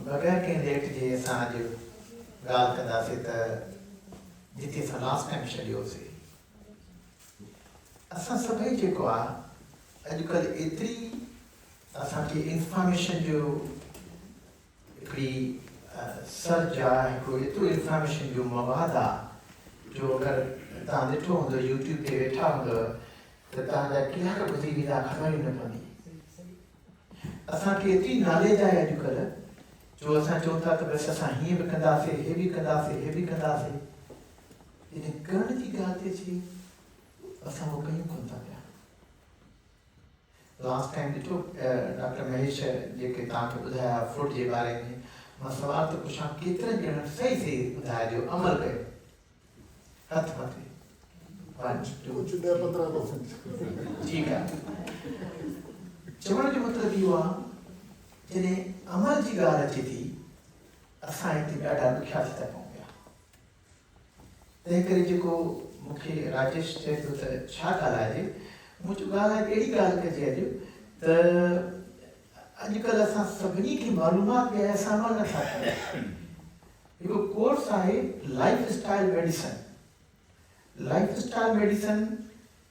बगैर कंहिं लेट जे असां अॼु ॻाल्हि कंदासीं त जिते असां लास्ट टाइम छॾियोसीं असां सभई जेको आहे अॼुकल्ह एतिरी असांखे इंफॉर्मेशन जो हिकिड़ी सर्च आहे, हिकिड़ो एतिरो इंफॉर्मेशन जो मवाद आहे जो अगरि तव्हां ॾिठो हूंदो यूट्यूब ते वेठा हूंदव त तव्हांजा कलाक गुज़री वेंदा, ख़बर ई न पवंदी। असांखे एतिरी नॉलेज आहे अॼुकल्ह जो असां चऊं था त बसि असां हीअं बि कंदासीं, हे बि कंदासीं, हे बि कंदासीं, लेकिन करण जी ॻाल्हि थी अचे असां उहो कयूं कोन था पिया। लास्ट टाइम ॾिठो डॉक्टर महेश जेके तव्हांखे ॿुधाया फ्रूट जे बारे में, मां सवाल थो पुछां केतिरनि ॼणनि सही सही ॿुधाए जो अमल कयो? हथ मथे। ठीकु आहे। चवण जो मतिलबु इहो आहे जॾहिं अमल जी ॻाल्हि अचे थी असां हिते ॾाढा ॾुखिया थी था पऊं पिया। तंहिं करे जेको मूंखे राजेश चए थो त छा ॻाल्हाइजे, मुंहिंजो ॻाल्हि आहे अहिड़ी ॻाल्हि कजे अॼु त अॼुकल्ह असां सभिनी खे मालूमात बि आहे, असां अमल नथा कयूं। हिकिड़ो कोर्स आहे lifestyle medicine. Lifestyle medicine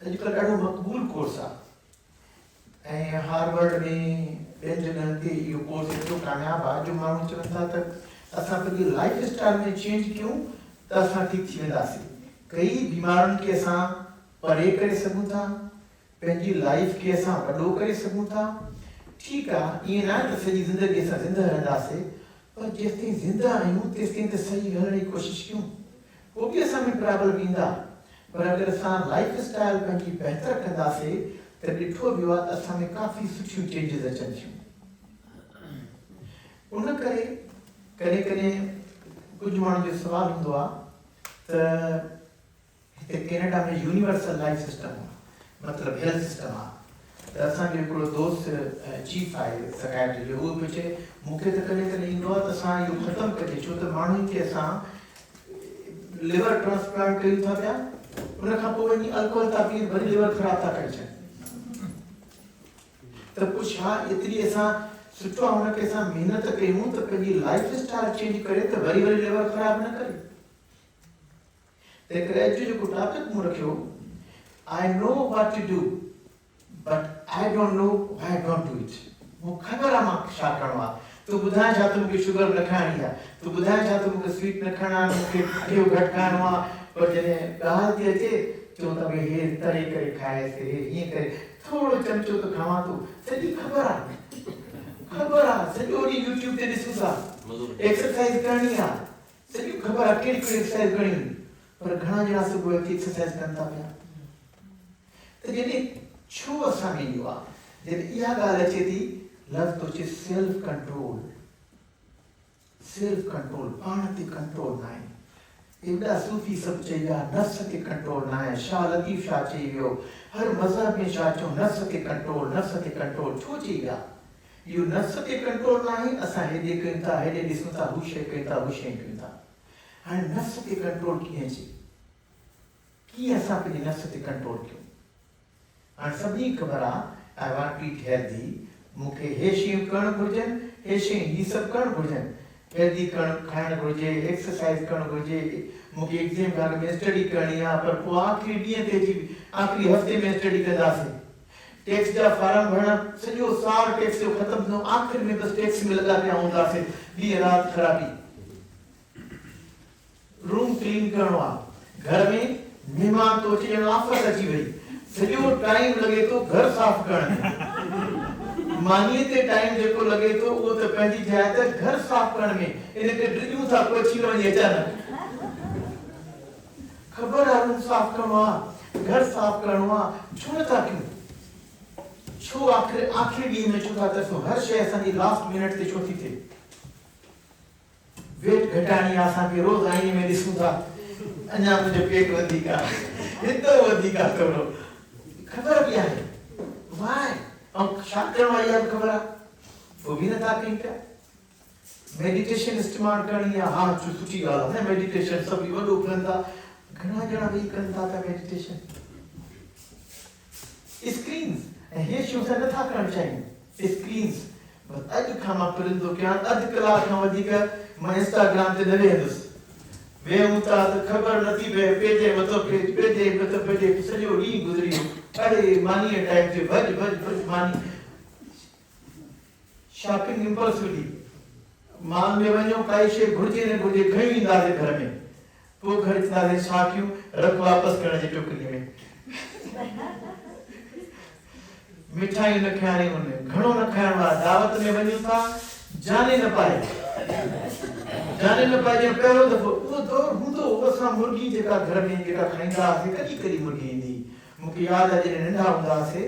अॼुकल्ह ॾाढो मक़बूल कोर्स आहे ऐं हार्वर्ड में ॿियनि जॻहनि ते इहो कोर्स एतिरो कामयाबु आहे जो माण्हू चवनि था त असां पंहिंजी लाइफ स्टाइल में चेंज कयूं त असां ठीकु थी वेंदासीं। कई बीमारियुनि खे असां परे करे सघूं था, पंहिंजी लाइफ खे असां वॾो करे सघूं था। ठीकु आहे, ईअं न आहे त सॼी ज़िंदगी असां ज़िंदा रहंदासीं, पर जेसिताईं ज़िंदा आहियूं तेसिताईं त सही हलण जी कोशिशि कयूं। पोइ बि असां में प्रॉब्लम ईंदा, पर अगरि असां लाइफ स्टाइल पंहिंजी बहितर कंदासीं त ॾिठो वियो आहे त असां में काफ़ी सुठियूं चेंजिस अचनि थियूं। उन करे कॾहिं कॾहिं कुझु माण्हुनि जो सुवालु हूंदो आहे त हिते कैनेडा में यूनिवर्सल लाइफ सिस्टम आहे, मतिलबु हेल्थ सिस्टम आहे। त असांजो हिकिड़ो दोस्त चीफ आहे सकाइट्री जो, उहो बि चए मूंखे त कॾहिं कॾहिं ईंदो आहे त असां इहो ख़तमु कजे, छो त माण्हुनि खे असां लिवर ट्रांसप्लांट कयूं था पिया, उन खां पोइ वञी अल्कोहल था पी वरी लिवर ख़राबु था करे छॾनि। त पोइ छा एतिरी असां सुठो आहे हुनखे असां महिनत कयूं त पंहिंजी लाइफ स्टाइल चेंज करे त वरी वरी लिवर ख़राबु न करे। तंहिं करे अॼु जेको टॉपिक मूं रखियो, I know what to do but I don't know why I don't do it. मूंखे ख़बर आहे मां छा करिणो आहे। तूं ॿुधाए छा त मूंखे शुगर न खाइणी आहे, तूं ॿुधाए छा त मूंखे स्वीट न खाइणा आहे, मूंखे खटियो घटि खाइणो आहे, पर जॾहिं ॻाल्हि थी अचे चऊं त भई हे तरे करे खाएसि, हे हीअं करे थोरो चमचो त खावां थो। सॼी ख़बर आहे, सॼो ॾींहुं यूट्यूब ते ॾिसूं था, एक्सरसाइज करणी आहे, सॼी ख़बर आहे कहिड़ी कहिड़ी एक्सरसाइज करणी, पर घणा ॼणा सुबुह अची एक्सरसाइज कनि था पिया। त जॾहिं छो असां में इहो आहे, जॾहिं इहा ॻाल्हि अचे थी लफ़्ज़ थो अचे सेल्फ कंट्रोल। सेल्फ कंट्रोल, पाण ते कंट्रोल न आहे। एॾा सूफ़ी सभु चई विया नफ़्स खे कंट्रोल न आहे, शाह लतीफ़ शाह चई वियो, हर मज़हब में छा चऊं नफ़्स खे कंट्रोल, नफ़्स खे कंट्रोल छो चई विया? इहो नफ़्स खे कंट्रोल न आहे, असां हेॾे कयूं था, हेॾे ॾिसूं था, हू शइ कयूं था, हू शइ कयूं था। हाणे नफ़्स खे कंट्रोल कीअं अचे, कीअं असां पंहिंजे नफ़्स ते कंट्रोल कयूं? हाणे सभिनी ख़बर आहे आई वांट टू ईट हेल्दी, मूंखे हे शयूं करणु घुरिजनि, हे शयूं हीअ सभु करणु घुरिजनि, हेल्दी खाइणु घुरिजे, एक्सरसाइज करणु घुरिजे, मूंखे एग्ज़ाम बारे में स्टडी करणी आहे, पर पोइ आख़िरी ॾींहं ते अची आख़िरी हफ़्ते में स्टडी कंदासीं। टैक्स जा फार्म भरणु सॼो साल टैक्स जो ख़तमु थियो, आख़िर में बसि टैक्स में लॻा पिया हूंदासीं, ॾींहुं राति ख़राबी। रूम क्लीन करणो आहे, घर में महिमान थो अचे, ॼण आफ़त अची वई, सॼो टाइम लॻे थो घर साफ़ करण में। मानीअ ते टाइम जेको लॻे थो उहो त पंहिंजी जाइ ते घर साफ़ करण में, इनखे ड्रिजूं था कोई अची वञे अचानक। ख़बर आहे रूम साफ़ करणो आहे, घर साफ़ करणो आहे, छो नथा कयूं? छो आख़िरी ॾींहं में छो था तरसूं? हर शइ असांजी लास्ट मिनट ते छो थी थिए? वेट घटाइणी आहे असांखे, रोज़ आईने में ॾिसूं था, अञा मुंहिंजो पेट वधीक आहे, हितो वधीक आहे थोरो। ख़बर बि आहे वाए, ऐं छा करिणो आहे इहा बि ख़बर आहे, पोइ बि नथा कयूं पिया। मेडिटेशन इस्तेमालु करणी आहे, हा सुठी ॻाल्हि आहे न मेडिटेशन, सभु वॾो कनि था, घणा ॼणा वेही कनि था पिया मेडिटेशन। स्क्रीन्स ऐं हे शयूं असां नथा करणु चाहियूं। स्क्रीन्स अॼु खां मां परिंदो कयां, अधु कलाक खां वधीक मां इंस्टाग्राम ते न वेहंदुसि। वेहूं था त ख़बर नथी पए, पेजे मथो पेजे सॼो ॾींहुं गुज़री वियो। अड़े मानीअ टाइम ते भॼ मानी शॉपिंग इम्पल्सिवली मॉल में वञो, काई शइ घुरिजे न घुरिजे खणी ईंदासीं घर में, पोइ घर अचंदासीं छा कयूं, रख वापसि करण जी टोकरीअ में। मिठाइयूं न खाइणियूं, घणो न खाइणो आहे, दावत में वञूं था जाने न पाए पहिरियों दफ़ो उहो दौर हूंदो। असां मुर्गी जेका घर में जेका खाईंदा हुआसीं, कॾहिं मुर्गी ईंदी, मूंखे यादि आहे जॾहिं नंढा हूंदा हुआसीं,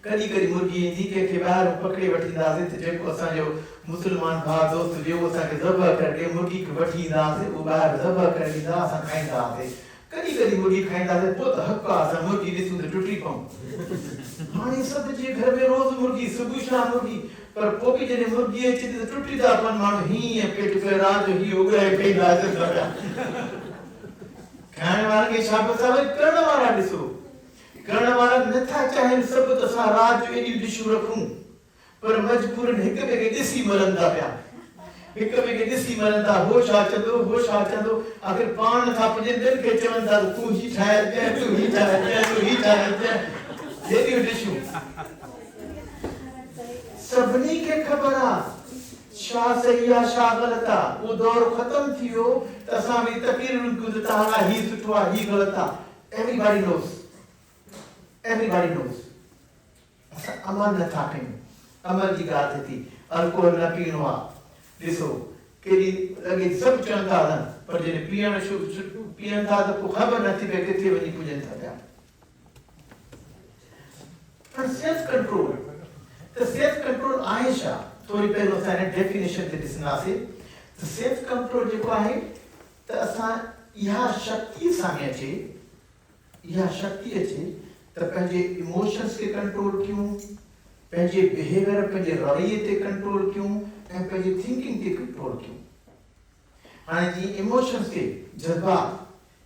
कॾहिं मुर्गी ईंदी, कंहिंखे ॿाहिरि पकिड़े वठी ईंदासीं त जेको असांजो मुस्लमान भाउ दोस्त वियो असांखे ज़बह करे मुर्गी खे वठी ईंदा हुआसीं, उहो ॿाहिरि ज़बह करे ॾींदा, असां खाईंदा हुआसीं। कॾहिं मुर्गी खाईंदासीं, पोइ त हक़ आहे असां मुर्गी ॾिसूं त टुटी पऊं। हाणे सभु जे घर में रोज़ मुर्गी, सुबुह शाम मुर्गी, पर पोइ बि जॾहिं मुर्गी अचे थी त टुटी था पवनि, माण्हू हीअं पेट करे राति जो हीअं उगाए खाईंदा पिया। खाइण वारनि खे छा पियो था, करण वारा ॾिसो, करण वारा नथा चाहिनि सभु त असां राति जो एॾियूं डिशूं रखूं, पर मजबूरन हिक ॿिए खे ॾिसी मरनि था पिया, हो छा चवंदो, आख़िर पाण नथा पुॼनि, ॿियनि खे चवनि था तूं ही ठाहे हेॾियूं डिशूं। सभिनी खे ख़बर आहे छा सही आहे छा ग़लति आहे। उहो दौर ख़तम थी वियो त असां बि तकरीरूं कयूं त हा ही सुठो आहे ही ग़लति आहे। एवरीबॉडी नोस असां अमल नथा कयूं। अमल जी ॻाल्हि थी, अल्कोहल न पीअणो आहे, ॾिसो केॾी लॻे सभु चवनि था हलनि, पर जॾहिं पीअनि था त पोइ ख़बर नथी पए किथे वञी पुॼनि था पिया। पर सेल्फ कंट्रोल आहे छा, थोरी पहिरियों असां हिन डेफिनेशन ते ॾिसंदासीं त सेल्फ कंट्रोल जेको आहे त असां इहा शक्ति साम्हूं अचे त पंहिंजे इमोशन्स खे कंट्रोल कयूं, पंहिंजे बिहेवियर पंहिंजे रवैये ते कंट्रोल कयूं ऐं पंहिंजी थिंकिंग ते कंट्रोल कयूं। हाणे जीअं इमोशन्स खे जज़्बात,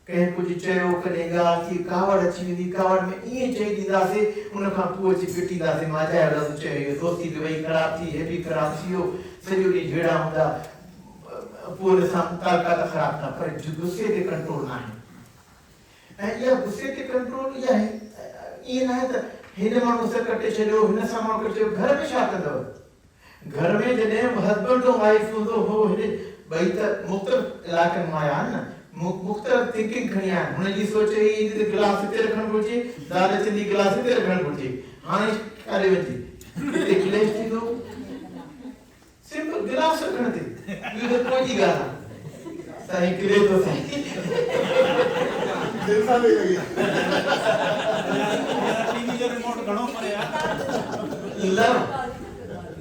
कंहिं कुझु चयो, कॾहिं ॻाल्हि थी, कावड़ अची वेंदी, कावड़ में ईअं चई ॾींदासीं, उन खां पोइ अची पिटींदासीं, मां चयो लफ़्ज़ चयो, दोस्ती बि वई ख़राबु थी, हे बि ख़राबु थी वियो, सॼो ॾींहुं झेड़ा हूंदा, पोइ असां ताक़त ख़राबु न, पर गुस्से ते कंट्रोल न आहे। ऐं इहा गुस्से ते कंट्रोल इहा ईअं न आहे त हिन माण्हू सां कटे छॾियो, हिन सां माण्हू कटे छॾियो। घर में छा कंदव, घर में जॾहिं हस्बैंड ऐं वाइफ हूंदो हो, हेॾे ॿई त मुख़्तलिफ़ इलाइक़नि मां आया आहिनि न, मुख़्तलिफ़ थिंकिंग खणी आया आहिनि। हुनजी सोच ईंदी त गिलास हिते रखणु घुरिजे, दाल चवंदी गिलास हिते रखणु घुरिजे, हाणे काॾे वञिजे, हिते क्लेश थींदो, सिंपल गिलास रखण ते, इहो त पोइ जी ॻाल्हि आहे। साईं किरे थो साईं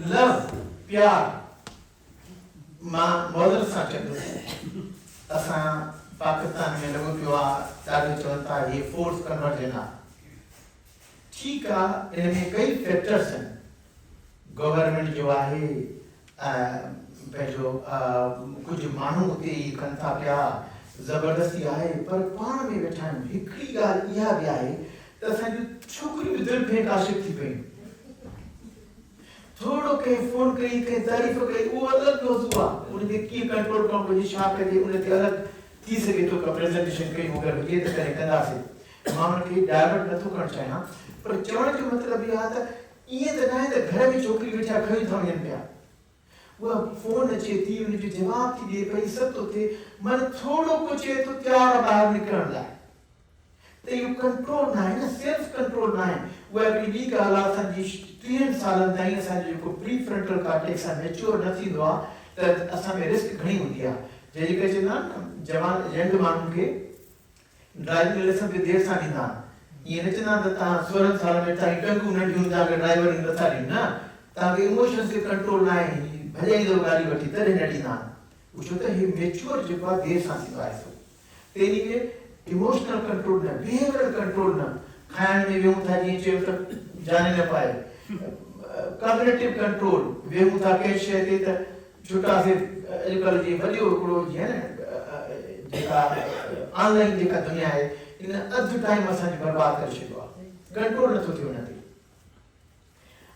लव प्यार मां मौजूद सां चवंदुसि, असां पाकिस्तान में लॻो पियो आहे ॾाढो चवनि था हे फोर्स कन्वर्जन आहे। ठीकु आहे, इन में कई फैक्टर्स आहिनि, गवर्नमेंट जो आहे, पंहिंजो कुझु माण्हू उते ई कनि था पिया, ज़बरदस्ती आहे, पर पाण में वेठा आहियूं। हिकिड़ी ॻाल्हि इहा बि आहे त असांजूं छोकिरियूं दिलि फेंक आशिक़ थी पयूं, थोड़ो कंहिं फोन कई, कंहिं तारीफ़ कई, उहो अलॻि मौज़ू आहे, उनखे कीअं कंट्रोल करणु घुरिजे, छा कजे, उनते अलॻि थी सघे थो का प्रेज़ेंटेशन कई अगरि हुजे त करे कंदासीं। मां उनखे डाइवर्ट नथो करणु चाहियां, पर चवण जो मतिलबु इहो आहे त ईअं त न आहे त घर में छोकिरी वेठा खणी था वञनि पिया, उहा फोन अचे थी, उनजो जवाब थी ॾिए पई, सभु थो थिए, मन थोड़ो कुझु चए थो तयारु आहे ॿाहिरि निकिरण लाइ, त इहो कंट्रोल न आहे न, सेल्फ कंट्रोल न आहे। उहा हिकिड़ी ॿी ॻाल्हि आहे, असांजी 30 सालनि ताईं असांजो जेको प्री फ्रंटल कॉर्टेक्स आहे मेच्योर न थींदो आहे, त असां में रिस्क घणी हूंदी आहे। जंहिंजे करे चवंदा आहिनि न, जवान यंग माण्हुनि खे ड्राइविंग लाइसेंस बि देरि सां ॾींदा आहिनि, ईअं न चवंदा त तव्हां 16 साल में तव्हांजी टंगूं नंढियूं तव्हांखे ड्राइवरिंग नथा ॾियनि, न, तव्हांखे इमोशन्स खे कंट्रोल न आहे, भॼाईंदो गाॾी वठी तॾहिं न ॾींदा आहिनि। छो त हे मेच्योर जेको आहे देरि सां थींदो आहे। तेरी में इमोशनल कंट्रोल न, बिहेवियरल कंट्रोल न, खाइण में वेहूं था जीअं चयो त जाने न पाए, कॉग्निटिव कंट्रोल, वेहूं था कंहिं शइ ते त छुटासीं, अॼुकल्ह जी वॾो हिकिड़ो जीअं न जेका ऑनलाइन जेका दुनिया आहे, इन अधु टाइम असांजो बर्बाद करे छॾियो आहे, कंट्रोल नथो थिए हुन ते।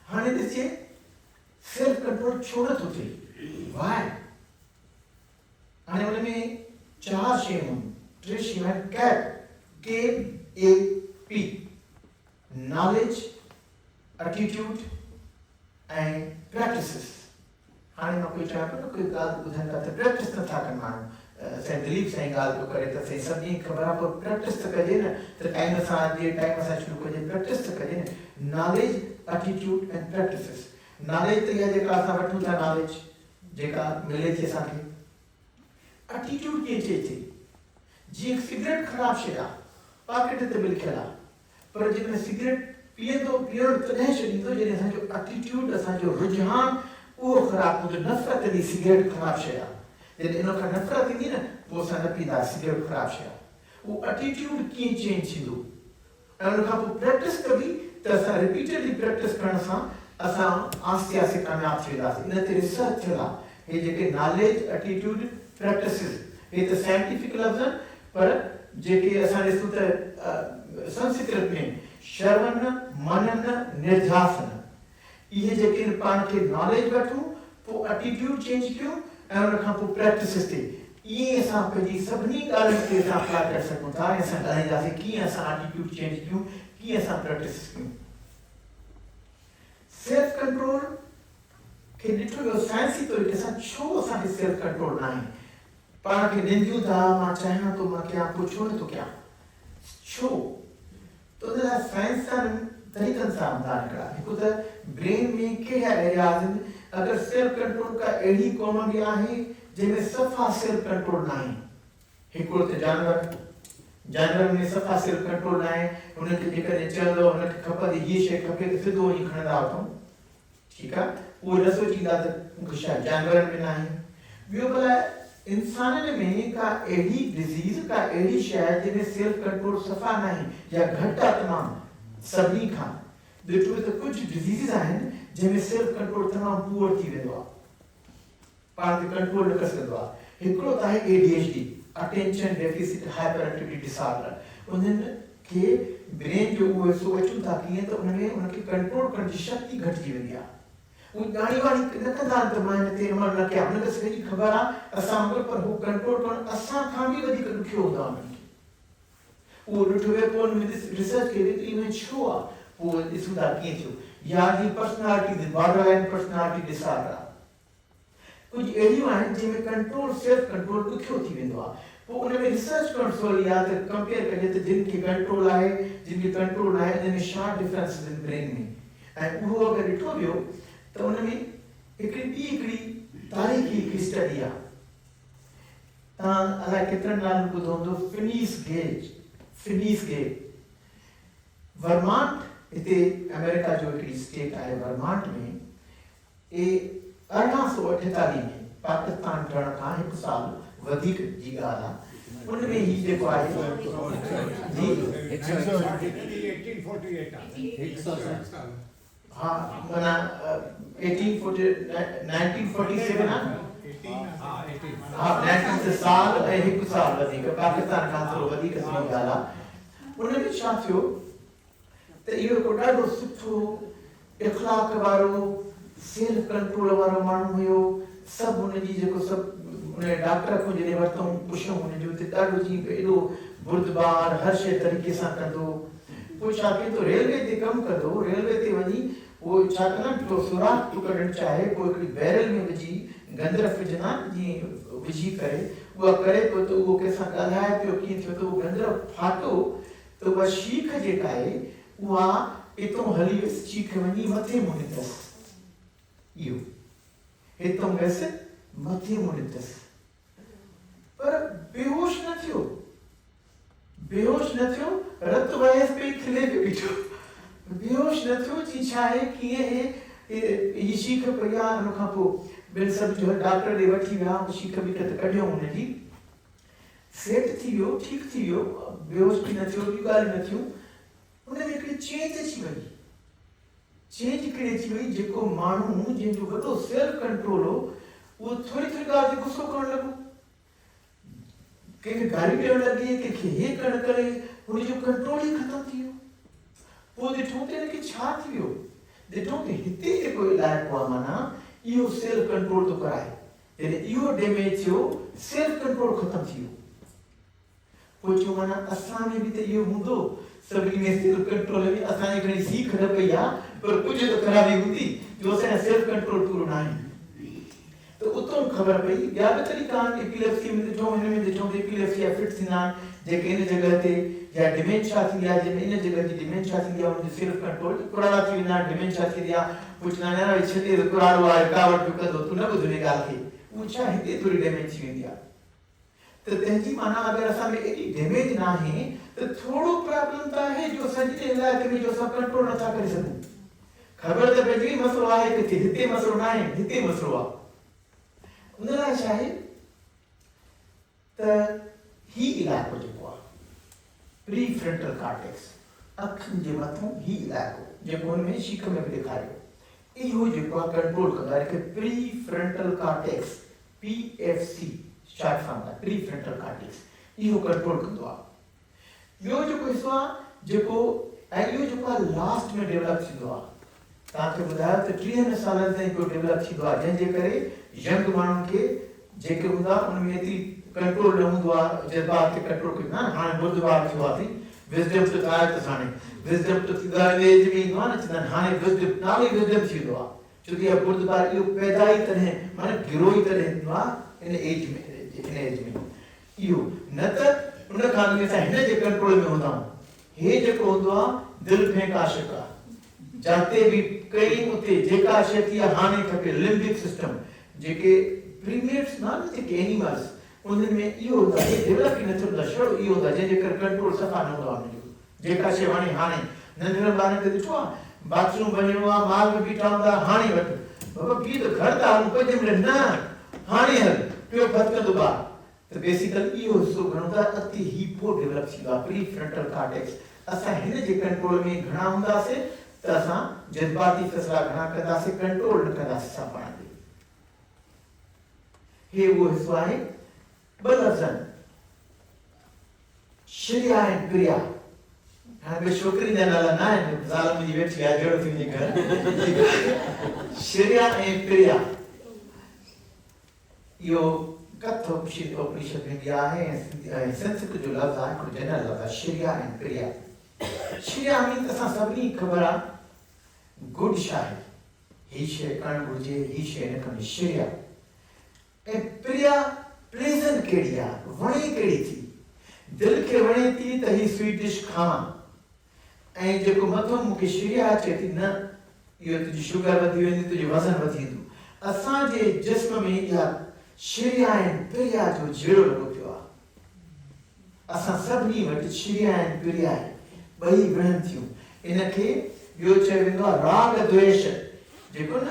हाणे ॾिसे सेल्फ कंट्रोल छोड़त थो थिए। वाई? हाणे हुन में 4 शयूं, 3 शयूं आहिनि। KAP, नॉलेज, एटीट्यूड ऐं प्रैक्टिसिस। हाणे मां कोई चवां पियो न कोई ॻाल्हि ॿुधनि था त प्रैक्टिस नथा कनि माण्हू। साईं दिलीप साईं ॻाल्हि पियो करे त साईं सभिनी खे ख़बर आहे पर प्रैक्टिस त कजे न, त टाइम सां शुरू कजे, प्रैक्टिस त कजे न। नॉलेज, एटीट्यूड ऐं प्रैक्टिसिस। नॉलेज त इहा जेका असां वठूं था, नॉलेज जेका मिले थी असांखे। एटीट्यूड कीअं चए थी? जीअं सिगरेट ख़राबु शइ आहे, पॉकेट ते बि लिखियलु आहे, पर जेकॾहिं सिगरेट पीअंदो पीअण तॾहिं छॾींदो जॾहिं असांजो एटीट्यूड, असांजो रुझान उहो ख़राबु हूंदो। नफ़रत ईंदी, सिगरेट ख़राबु शइ आहे। जॾहिं इन खां नफ़रत ईंदी न, पोइ असां न पीअंदा, सिगरेट ख़राबु शइ आहे। उहो एटीट्यूड कीअं चेंज थींदो? ऐं उन खां पोइ प्रैक्टिस कबी त असां रिपीटेडली प्रैक्टिस करण सां असां आस्ते आस्ते कामयाबु थी वेंदासीं। इन ते रिसर्च थियल आहे। हे जेके नॉलेज, एटीट्यूड, प्रैक्टिसिस, हे त साइंटिफिक लफ़्ज़ आहिनि, पर जेके असां ॾिसूं त संस्कृत में श्रवण, मनन, निर्ध्यासन, इहे जेके पाण खे नॉलेज वठूं, पोइ एटीट्यूड चेंज कयूं ऐं उन खां पोइ प्रैक्टिसिस ते, ईअं असां पंहिंजी सभिनी ॻाल्हियुनि ते असां अप्लाई करे सघूं था। ऐं असां ॻाल्हाईंदासीं कीअं असां एटीट्यूड चेंज कयूं, कीअं असां प्रैक्टिसिस कयूं। सेल्फ कंट्रोल खे ॾिठो वियो साइंसी तरीक़े सां, छो असांखे सेल्फ कंट्रोल न आहे? पाण खे निंदियूं था, मां चाहियां थो मां कयां, पोइ छो नथो कयां? छो? त उन लाइ साइंसदान तरीक़नि सां हूंदा हिकिड़ा। हिकु त ब्रेन में कहिड़ा एरियाज़ आहिनि। अगरि सेल्फ कंट्रोल का अहिड़ी क़ौम बि आहे जंहिंमें सफ़ा सेल्फ कंट्रोल न आहे। हिकिड़ो त जानवरनि में सफ़ा सेल्फ कंट्रोल न आहे। हुनखे जेकॾहिं चवंदो हुनखे खपंदी हीअ शइ खपे त सिधो वञी खणंदा वठूं, ठीकु आहे, उहो न सोचींदा त मूंखे शायदि जानवरनि में न आहे। ॿियो भला इंसाननि में का अहिड़ी डिज़ीज़, का अहिड़ी शइ जंहिंमें सेल्फ कंट्रोल सफ़ा न आहे या घटि आहे तमामु। सभिनी खां ॾिठो त कुझु डिज़ीज़ आहिनि जंहिंमें सेल्फ कंट्रोल तमामु पुअर थी वेंदो आहे, पाण खे कंट्रोल न करे सघंदो आहे। हिकिड़ो त आहे ADHD, attention deficit hyper activity disorder. उन्हनि खे ब्रेन जो उहे सोचूं था कीअं त उनमें उनखे कंट्रोल करण जी शक्ति घटिजी वेंदी आहे। उहे ॼाणी वाणी न कंदा आहिनि त मां हिन ते अमल न कयां, उनखे सॼी ख़बर आहे असां वांगुरु, पर हू कंट्रोल करणु असां खां बि वधीक ॾुखियो हूंदो आहे उन्हनि खे। उहो ॾिठो वियो, पोइ हुन में रिसर्च कई वई त इहो छो आहे, पोइ ॾिसूं था कीअं थियो। या जी personality, borderline personality disorder आहे। कुझु अहिड़ियूं आहिनि जंहिंमें कंट्रोल, सेल्फ कंट्रोल ॾुखियो थी वेंदो आहे। पोइ उन में रिसर्च करणु सवली आहे त कंपेयर कजे त जिन खे कंट्रोल आहे, जिन खे कंट्रोल न आहे, इन में छा डिफरेंस आहिनि ब्रेन में। ऐं उहो अगरि ॾिठो वियो त उन में हिकिड़ी तारीख़ी हिकिड़ी स्टडी आहे। तव्हां अलाए केतिरनि नालनि ॿुधो हूंदो, फिनीस गेज। वर्मांट, हिते अमेरिका जो हिकिड़ी स्टेट आहे, वर्मांट में 1848 में पाकिस्तान ठहण खां 1 साल वधीक जी ॻाल्हि आहे। उन में ही जेको आहे जी 1848 हा, माना 1947 आहे। हा, 19 साल ऐं 1 साल वधीक, पाकिस्तान खां थोरो वधीक जी ॻाल्हि आहे। उन में छा थियो त इहो हिकिड़ो ॾाढो सुठो इख़लाक़ वारो, सेल्फ कंट्रोल वारो माण्हू हुयो। सभु हुनजी जेको सभु उन डॉक्टर खां जॾहिं वरितऊं, पुछऊं हुनजो त ॾाढो जी एॾो बुर्दबार, हर शइ तरीक़े सां कंदो। पोइ छा कयो, रेलवे ते कमु कंदो, रेलवे ते वञी उहो छा कंदा, पोइ सुराख कढणु चाहे, पोइ हिकिड़ी बैरल में विझी गंदरफ विझंदा जीअं विझी करे उहा करे पियो, त उहो कंहिंसां ॻाल्हाए पियो, कीअं थियो त उहो गंदरफ फाटो त उहा शीख जेका आहे उहा हितां हली वियसि, शीख वञी मथे मुड़ी अथसि। इहो हितां वियसि मथे मुड़ी अथसि, पर बेहोश न थियो, रत वहेसि पई, खिले पियो बीठो, बेहोश न थियो। जी छा आहे, कीअं हीअ शीख पई आहे। हुन खां पोइ ॿियनि सभु जो डॉक्टर ॾे वठी विया, शीख बि त कढियऊं हुनजी, सेट थी वियो, ठीकु थी वियो, बेहोश बि न थियो, ॿियूं ॻाल्हियूं न थियूं। हुन में हिकिड़ी चेंज अची वई। चेंज कहिड़ी अची वई, जेको माण्हू जंहिंजो वॾो सेल्फ कंट्रोल हो, उहो थोरी ॻाल्हि ते गुस्सो करणु लॻो, कंहिंखे गारी ॾियणु लॻे, कंहिंखे हे करणु करे, हुनजो कंट्रोल ई ख़तमु थी वियो। पोइ ॾिठो त हिनखे छा थी वियो, ॾिठो कि हिते जेको इलाइक़ो आहे माना इहो सेल्फ कंट्रोल थो कराए, यानी इहो डैमेज थियो, सेल्फ कंट्रोल ख़तम थी वियो। पोइ चयो माना असां में बि त इहो हूंदो, सभिनी में सेल्फ कंट्रोल में असांजी घणी सीख न पई आहे, पर कुझु त ख़राबी हूंदी जो असांजो सेल्फ कंट्रोल पूरो न आहे। तो उतो ख़बर पई ॿिया बि तरीक़ा आहिनि एपिलेप्सी में ॾिठो, हिन में ॾिठो त एपिलेप्सी या फिट थींदा आहिनि जेके इन जॻह ते या डिमेंशिया थींदी आहे, जंहिंमें इन जॻह जी डिमेंशिया थींदी आहे, उनजो सेल्फ कंट्रोल कुराड़ा थी वेंदा आहिनि, डिमेंशिया थींदी आहे, पुछंदा आहिनि यार छॾे त कुराड़ो आहे रुकावट पियो कंदो, तूं न ॿुध हिन ॻाल्हि खे, उहो छा हिते थोरी डैमेज थी वेंदी आहे। त तंहिंजी माना अगरि असां में एॾी डैमेज न आहे त थोरो प्रॉब्लम त आहे जो सॼे इलाइक़े में जो असां कंट्रोल नथा करे सघूं। ख़बर त पइजी मसइलो आहे किथे, हिते मसइलो न आहे, हिते मसइलो आहे। उन लाइ छा आहे त ही इलाइक़ो जेको आहे प्री फ्रंटल कॉर्टेक्स, अखियुनि जे मथां ही इलाइक़ो जेको हुन में शीख में बि ॾेखारियो, इहो जेको आहे कंट्रोल कंदो आहे, pre frontal cortex PFC short form आहे, प्री फ्रंटल कॉर्टेक्स, इहो कंट्रोल कंदो आहे। ॿियो जेको हिस्सो आहे जेको ऐं इहो जेको आहे लास्ट में डेवलप थींदो आहे, तव्हांखे ॿुधायो त 30 सालनि ताईं को डेवलप थींदो आहे, जंहिंजे करे यंग माण्हुनि खे जेके हूंदा उनमें एतिरी कंट्रोल न हूंदो आहे, जज़्बात खे कंट्रोल कंदा आहिनि। हाणे बुधवार थियो आहे, विज़डम त आहे त हाणे विज़डम त थींदा एज में ईंदो आहे न, चवंदा आहिनि हाणे विज़डम नालो ई विज़डम थी वेंदो आहे, छो कि बुधवार इहो पैदा ई तॾहिं माना गिरो ई तॾहिं थींदो आहे इन एज में, इन एज में इहो न त उन खां अॻु असां हिन जे कंट्रोल में हूंदा आहियूं। हे जेको हूंदो आहे दिलि फेंक आशिक़ आहे, जाते बि कई उते जेका शइ थी आहे हाणे खपे, लिम्बिक सिस्टम जेके प्रीमेट्स न जेके एनिमल्स उन्हनि में इहो हूंदो आहे, डेवलप ई न थियो हूंदो, छड़ो इहो हूंदो आहे जंहिंजे करे कंट्रोल सफ़ा न हूंदो आहे हुनजो। जेका शइ हाणे नंढड़नि ॿारनि खे ॾिठो आहे बाथरूम वञिणो आहे, माल में बीठा हूंदा, हाणे वठि बाबा बि त घर था हलूं 5 मिनट न, हाणे हल पियो फतकंदो ॿार। त बेसिकली इहो हिसो घणो त अति ही पोइ डेवलप थींदो आहे प्री फ्रंटल कॉर्टेक्स। असां हिन जे कंट्रोल में घणा हूंदासीं त असां जज़्बाती फ़ैसिला घणा कंदासीं, कंट्रोल न कंदासीं असां पाण खे। हे उहो हिसो आहे ॿ लफ़्ज़नि श्रेया ऐं प्रिया। हाणे ॿिए छोकिरी जा नाला न आहिनि, ज़ाल मुंहिंजी वेठी आहे जहिड़ो थी घर, श्रेया ऐं प्रिया इहो कथ उपनिषद में बि आहे ऐं संस्कृत जो लफ़्ज़ आहे, हिकिड़ो जनरल लफ़्ज़ आहे श्रेया ऐं प्रिया। श्रेया मीन्स असां सभिनी ख़बर आहे गुड छा आहे, ही शइ करणु घुरिजे, ही शइ न करणी, श्रेया। ऐं प्रिया प्लेज़ेंट कहिड़ी आहे, वणे कहिड़ी थी, दिलि खे वणे थी त ही स्वीट डिश खावां, ऐं जेको मथो मूंखे श्रेया अचे थी न इहो तुंहिंजी शुगर वधी वेंदी, तुंहिंजो वज़न वधी वेंदो। असांजे जिस्म में इहा श्रेया ऐं प्रिया जो जहिड़ो लॻो पियो आहे। असां सभिनी वटि श्रेया ऐं प्रिया आहे, ॿई विढ़नि थियूं। इनखे ॿियो चयो वेंदो आहे राग द्वेष, जेको न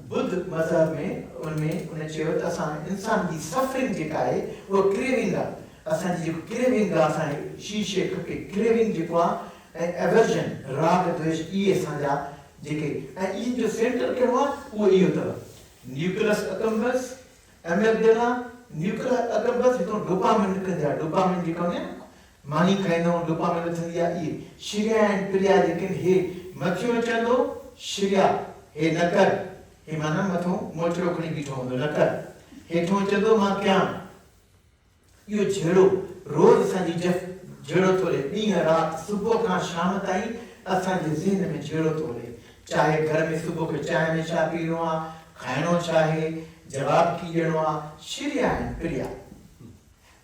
बुद्ध मज़हब में उनमें उन चयो त असां इंसान जी सफरिंग जेका आहे उहा क्रेविंग आहे, असांजी जेको क्रेविंग आहे असांखे शीशे खपे, क्रेविंग जेको आहे ऐं एवर्जन राग द्वेष इहे असांजा जेके, ऐं इन जो सेंटर कहिड़ो आहे उहो इहो अथव न्यूक्लियस अकम्बस, एमिगडाला, न्यूक्लियस अकम्बस, हितां डोपामिन निकिरंदी आहे, डोपामिन जेका हूंदी आहे न मानी खाईंदा आहियूं डोपामिन थींदी आहे। इहे श्रेया ऐं प्रिया जेके हे मथियो चवंदो श्रेया हे न कर, हे माना मथो मोचड़ो खणी बीठो हूंदो न कर, हेठों चवंदो मां कयां। इहो जहिड़ो रोज़ असांजी जहिड़ो थो हले, ॾींहं राति सुबुह खां शाम ताईं असांजे ज़हन में जहिड़ो थो हले, चाहे घर में सुबुह खे चांहि में छा पीअणो आहे, खाइणो छा आहे, जवाब की ॾियणो आहे, श्रेया ऐं प्रिया।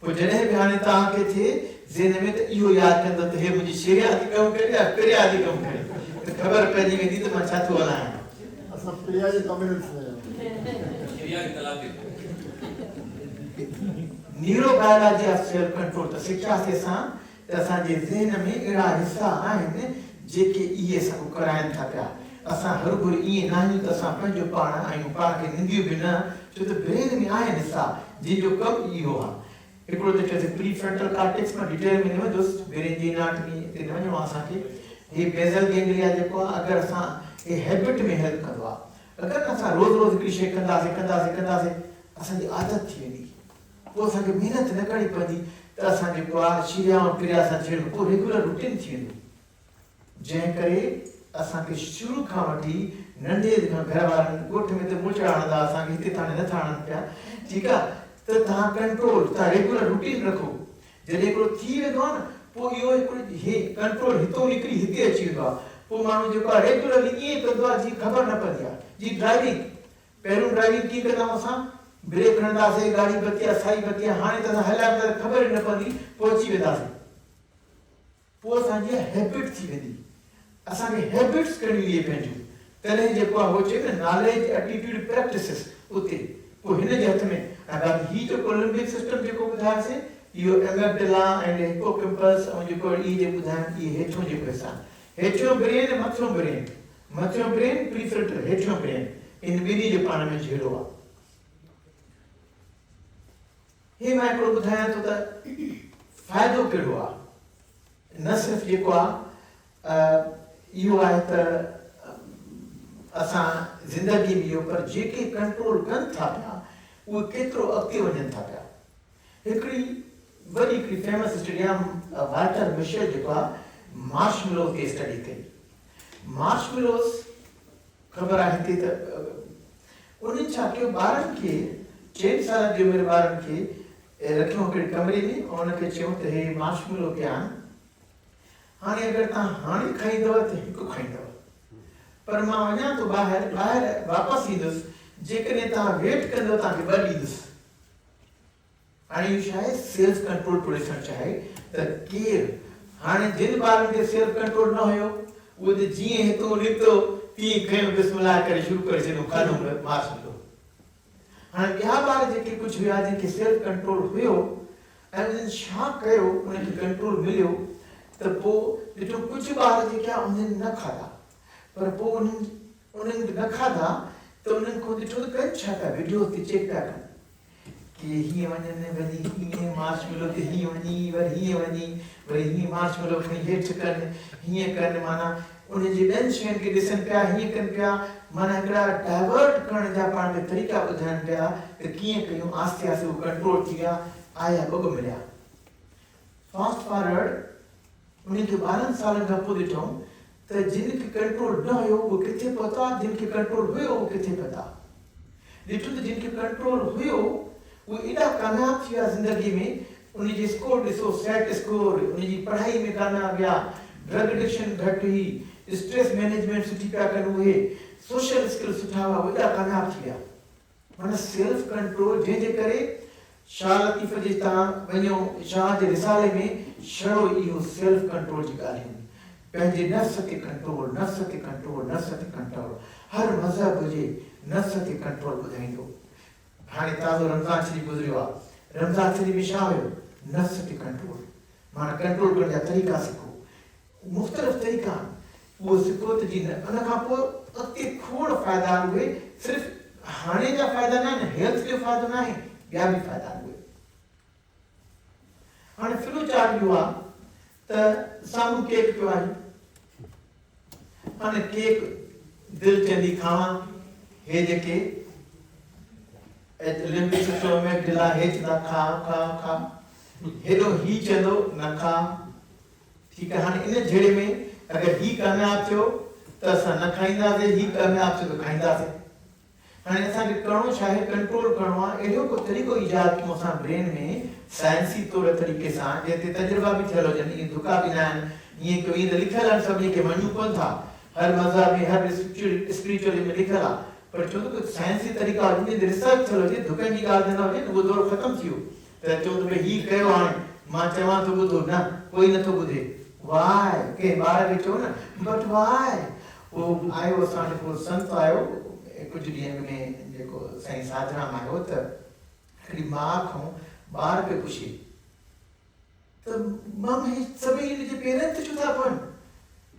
पोइ जॾहिं बि हाणे तव्हांखे थिए ज़हन में त इहो यादि कंदो त हे मुंहिंजी श्रेया थी कमु करे या प्रिया थी कमु करे, त ख़बर पइजी वेंदी त मां छा थो हलायां। असां प्रिया जे डोमिनेंस में न्यूरोबायोलॉजी ऑफ सेल्फ कंट्रोल त सिखियासीं असां त असांजे ज़हन में अहिड़ा हिसा आहिनि जेके इहे असांखे कराइनि था पिया। असां हर घड़ी ईअं न आहियूं त असां पंहिंजो पाण आहियूं, पाण खे निंदियूं बि न, छो त ब्रेन में आहिनि हिसा जंहिंजो कमु इहो आहे। हिकिड़ो त चयोसीं प्री फ्रंटल कॉर्टेक्स में डिटेल में न वेंदुसि, ब्रेन जी एनाटमी ते न वञिणो आहे असांखे। हे बेज़ल गैंग्लिया जेको आहे अगरि असां हे हैबिट में हेल्प कंदो आहे, अगरि असां रोज़ रोज़ हिकिड़ी शइ कंदासीं कंदासीं कंदासीं असांजी आदत थी वेंदी, पोइ असांखे महिनत न करणी पवंदी त असां जेको आहे श्रेया ऐं प्रिया सां छेड़ो पोइ रेगुलर रूटीन थी वेंदो, जंहिं करे असांखे शुरू खां वठी नंढे खां घर वारनि ॻोठ में त मुछड़ा हणंदा, असांखे हिते थाने नथा हणनि पिया, ठीकु आहे, त तव्हां कंट्रोल, तव्हां रेगुलर रूटीन रखो। जॾहिं हिकिड़ो थी वेंदो आहे न, पोइ इहो हिकिड़ो कंट्रोल हितो निकिरी हिते अची वेंदो आहे। पोइ माण्हू जेको आहे रेगुलरली ईअं कंदो आहे जीअं ख़बर न पवंदी आहे। जी ड्राइविंग, पहिरियों ड्राइविंग कीअं कंदा आहियूं असां, ब्रेक हणंदासीं, गाड़ी बती आहे, साई बती आहे, हाणे त असां हलाए त ख़बर ई न पवंदी, पोइ अची वेंदासीं। पोइ असांजी हैबिट थी वेंदी, असांखे हैबिट्स करणियूं इहे पंहिंजूं। तॾहिं जेको आहे उहो चए न नॉलेज एटीट्यूड प्रैक्टिसिस उते, पोइ हिन जे हथ में। ऐं बाक़ी हीउ जेको लिम्बिक सिस्टम जेको ॿुधायोसीं, इहो एमेग्डला ऐं हिपोकैम्पस ऐं जेको इहे जे ॿुधाइनि, इहे हेठियों जेको हिस्सा, हेठियों ब्रेन ऐं मथियों ब्रेन, मथियों ब्रेन प्रीफ्रंटल, हेठियों ब्रेन, इन ॿिन्ही जो पाण में जहिड़ो आहे। हे मां हिकिड़ो ॿुधायां थो त फ़ाइदो कहिड़ो आहे। न सिर्फ़ु जेको आहे इहो आहे त असां ज़िंदगी में इहो, पर जेके कंट्रोल कनि था पिया उहे केतिरो अॻिते वञनि था पिया। हिकिड़ी वॾी हिकिड़ी फेमस स्टडी आहे, वाल्टर मिशेल जेको आहे मार्शमेलो ते स्टडी कई। मार्शमेलोस ख़बर आहे हिते त उन्हनि छा कयो, ॿारनि खे 4 साल जी उमिरि ॿारनि खे रखियो हिकिड़े कमरे में, ऐं उनखे चयो त हे मार्शमेलो पिया आहिनि, हाणे अगरि तव्हां हाणे खाईंदव त हिकु खाईंदव, पर मां वञा थो ॿाहिरि वापसि ईंदुसि, जेकॾहिं तव्हां वेट कंदव तव्हांखे 2 ॾींदुसि। हाणे इहो छा आहे, सेल्फ कंट्रोल थो ॾिसणु चाहे त केरु, हाणे जिन ॿारनि खे सेल्फ कंट्रोल न हुयो उहे त जीअं हितो निकितो तीअं खयो, बिस्मिल्लाह करे शुरू करे छॾियो, खाधो मार्शमेलो। हाणे ॿिया ॿार जेके कुझु हुया जंहिंखे सेल्फ कंट्रोल हुयो ऐं उन्हनि छा कयो, उनखे कंट्रोल मिलियो, त पोइ ॾिठो कुझु ॿार जेके आहे उन्हनि न खाधा, पर पोइ उन्हनि न खाधा त उन्हनि खां ॾिठो त कनि छा पिया, वीडियो ते चेक पिया कनि कि हीअं वञनि, वरी हीअं मार्शमेलो ते हीअं वञी, वरी हीअं वञी, वरी हीअं मार्शमेलो खणी हेठि कनि, हीअं कनि, माना उन जी ॿियनि शयुनि खे ॾिसनि पिया, हीअं कनि पिया, माना हिकिड़ा डाइवर्ट करण जा पाण में तरीक़ा ॿुधाइनि पिया त कीअं कयूं। आस्ते आस्ते उहे कंट्रोल थी विया, आया 2 मिलिया। फास्ट फॉरवर्ड उन्हनि खे 12 सालनि खां पोइ ॾिठो त जिन खे कंट्रोल न हुयो उहो किथे पहुता, जिन खे कंट्रोल हुयो उहो किथे पहुता। ॾिठो त जिन खे कंट्रोल हुयो उहे एॾा कामयाब थी विया ज़िंदगी में, उनजी स्कोर ॾिसो, सेट स्कोर, उनजी पढ़ाई में कामयाब विया, ड्रग एडिक्शन घटि हुई, स्ट्रेस मैनेजमेंट सुठी पिया कनि उहे, सोशल स्किल सुठा हुआ, उहे एॾा कामयाब थी विया। माना सेल्फ कंट्रोल, जंहिंजे करे शाह लतीफ़ जे तव्हां वञो, शाह जे रिसाले में छड़ो इहो सेल्फ कंट्रोल जी ॻाल्हियूं, पंहिंजे नफ़्स खे कंट्रोल, नफ़्स खे कंट्रोल, नफ़्स खे कंट्रोल, हर मज़हब हुजे नफ़्स खे कंट्रोल ॿुधाईंदो। हाणे ताज़ो रमज़ान शरीफ़ गुज़रियो आहे, रमज़ान शरीफ़ में छा हुयो, नफ़्स खे कंट्रोल, माना कंट्रोल करण जा तरीक़ा सिखो, मुख़्तलिफ़ तरीक़ा उहो सिखो त जी उन खां पोइ अॻिते खोड़ फ़ाइदा उहे, सिर्फ़ु हाणे जा फ़ाइदा न आहिनि, हेल्थ जो फ़ाइदो न आहे, ॿिया बि फ़ाइदा उहे। हाणे फ्लो चार्ट इहो आहे त साम्हूं केक पियो आहे, हाणे केक दिलि चवंदी खावां, हे जेके लिम्बिक सिस्टम में ढिला हेठि था खा खा खा, हेॾो ही चवंदो न खा, ठीकु आहे। हाणे इन जहिड़े में अगरि ही कामयाबु थियो त असां न खाईंदासीं, ही कामयाबु थियो त खाईंदासीं। हाणे असांखे करिणो छा आहे, कंट्रोल करिणो आहे। अहिड़ो को तरीक़ो ईजाद कयूं असां ब्रेन में साइंसी तौर तरीक़े सां, जंहिं ते तजुर्बा बि थियल हुजनि, इहे धुका बि न आहिनि, ईअं कयो, ईअं त लिखियल आहिनि, सभिनी खे मञूं कोन था, हर मज़हब में हर स्पिरिचुअल में लिखियल आहे, पर छो त कुझु साइंसी तरीक़ा हुजे, जंहिं ते रिसर्च थियल हुजे, धुकनि जी ॻाल्हि न हुजे, उहो दौर ख़तमु थी वियो त चऊं त भई हीउ कयो, हाणे मां चवां थो ॿुधो, न कोई नथो ॿुधे। वाय, कंहिं ॿार खे चओ न, बट वाय। उहो आयो असां वटि, पोइ संत आयो कुझु ॾींहंनि में, जेको साईं साधराम आयो, त हिकिड़ी माउ खां ॿार पियो पुछे त मम ही सभई हिन जे पेरनि ते छो था पवनि,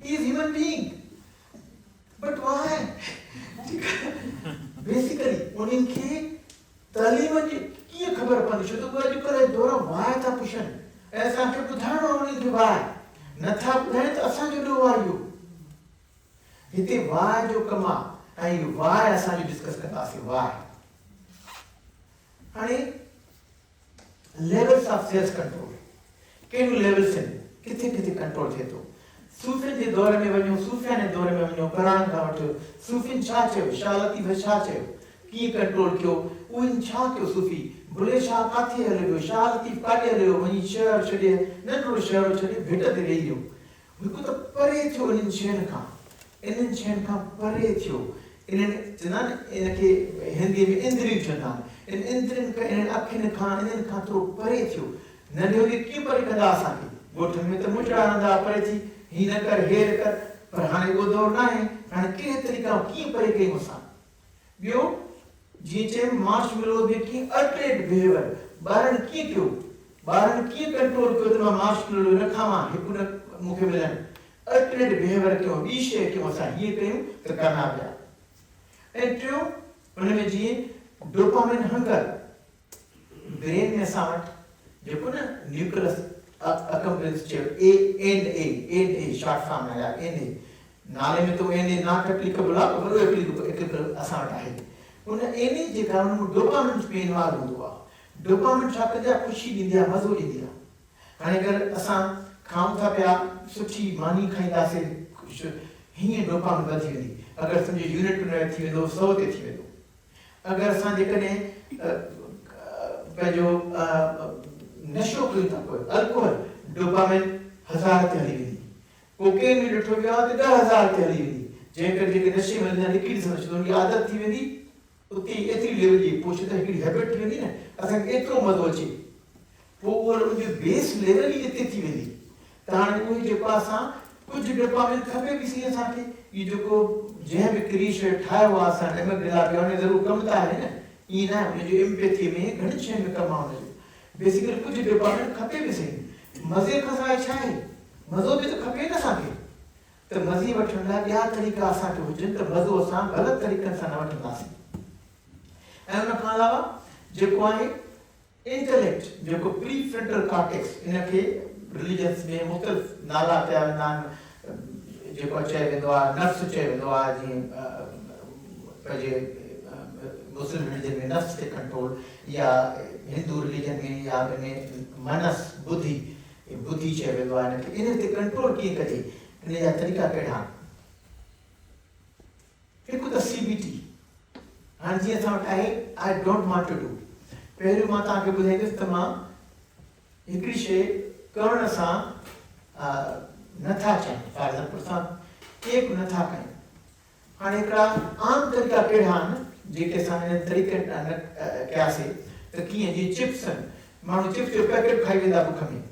he is human being, but why. Basically उन्हनि खे तालीम जी कीअं ख़बर पवंदी, छो त उहे अॼुकल्ह दौर वाय था पुछनि, ऐं असांखे ॿुधाइणो आहे उन्हनि खे वाय, नथा ॿुधाइनि त असांजो ॾोहो आहे इहो। हिते वाय जो कमु आहे, ऐं इहो वाय असांजो डिस्कस कंदासीं। वाय हाणे लेवल्स ऑफ सेल्फ कंट्रोल, कहिड़ियूं लेवल्स आहिनि, किथे किथे कंट्रोल थिए थो। सूफ़ियुनि जे दौर में वञो, सूफ़ियाने दौर में वञो, क़ुरान खां वठो, सूफ़ियुनि छा चयो, शाह लतीफ़ छा चयो, कीअं कंट्रोल कयो, उन्हनि छा कयो सूफ़ी, बुले शाह काथे हलियो वियो, शाह लतीफ़ काॾे हलियो, वञी शहर छॾे, नंढिड़ो शहर छॾे भिट ते रही वियो। हिकु त परे थियो इन्हनि शयुनि खां परे थियो। इन्हनि चवंदा आहिनि इनखे हिंदीअ में इंद्रियूं चवंदा आहिनि, इन इंद्रियुनि खां, इन्हनि अखियुनि खां, इन्हनि खां थोरो परे थियो। नंढे हूंदे कीअं परे कंदा असांखे, ॻोठनि में त मुचड़ा हणंदा परे थी, हीअ न कर, हे न कर, पर हाणे उहो दौरु न आहे। हाणे कहिड़े तरीक़े सां कीअं परे कयूं असां। ॿियो जीअं चयमि मार्शमेलो में कीअं अल्टरनेट बिहेवियर, ॿारनि कीअं कयो, ॿारनि कीअं कंट्रोल कयो त मां मार्शमेलो न खावां, हिकु न मूंखे मिलनि, अल्टरनेट बिहेवियर कयूं, ॿी शइ कयूं, असां हीअं कयूं त कामयाबु थिया। ऐं टियों हुन में जीअं डोपामिन हंगर, ब्रेन में असां वटि जेको न न्यूक्लियस अकम्पलेक्स चयो, एन ए शॉर्ट फॉर्म आहे, एन ए नाले में तो एन ए ना एप्लीकेबल आहे, पर एप्लीकेबल असां वटि आहे। उन एन ए जे कारण में डोपामिन में इन्वॉल्व हूंदो आहे। डोपामिन छा कंदी आहे, ख़ुशी ॾींदी आहे, मज़ो ॾींदी आहे। हाणे अगरि असां खाऊं था पिया, सुठी मानी खाईंदासीं, हीअं डोपामिन वधी वेंदी। अगरि सम्झो यूनिट में थी वेंदो, 100 ते थी वेंदो। अगरि असां जेकॾहिं पंहिंजो नशो कयूं था पोइ अल्कोहल, डोपामिन 1000 ते हली वेंदी। कोकेन में ॾिठो वियो आहे त 10,000 ते हली वेंदी। जंहिं करे जेके नशे में हलंदा लिखी ॾिसंदा छो उनजी आदत थी वेंदी, उते एतिरी लेवल जी पोइ त हिकिड़ी हैबिट थी वेंदी न, असांखे एतिरो मज़ो अचे, पोइ उहो उनजी बेस लेवल ई हिते थी वेंदी। त हाणे उहे जेको असां कुझु डोपामिन खपे बि सी असांखे, इहो जेको जंहिं बि क्री शइ ठाहियो आहे असां एमेग्रेला बि हुन ज़रूरु कमु त आहे न, ईअं न हुनजो एम्पैथी में घणी शयुनि में कमु आहे हुनजो। बेसिकली कुझु डोपामिन खपे बि सही, मज़े खां सवाइ छा आहे, मज़ो बि त खपे न असांखे। त मज़े वठण लाइ ॿिया तरीक़ा असांखे हुजनि त मज़ो असां ग़लति तरीक़नि सां न वठंदासीं। ऐं उन खां अलावा जेको आहे इंटेलेक्ट, जेको प्रीफ्रंटल कॉर्टेक्स, इनखे रिलीजन्स में मुख़्तलिफ़ नाला पिया वेंदा आहिनि, जेको चयो वेंदो आहे नफ्स चयो वेंदो आहे, जीअं पंहिंजे मुस्लिम रिलीजन में नफ्स ते कंट्रोल, या हिंदू रिलीजन में या में मनस बुद्धि चयो वेंदो आहे इनखे। इन ते कंट्रोल कीअं कजे, इन जा तरीक़ा कहिड़ा आहिनि। हिकु त CBT, हाणे जीअं असां वटि आहे I don't want to do. पहिरियों मां तव्हांखे ॿुधाईंदुसि त मां हिकिड़ी शइ करण सां नथा चाहियूं, फॉर एग्जाम्पल असां केक नथा कयूं। हाणे हिकिड़ा आम तरीक़ा कहिड़ा आहिनि जेके असां इन तरीक़े कयासीं त कीअं, जीअं चिप्स आहिनि, माण्हू चिप्स जो पैकेट खाई वेंदा बुख में,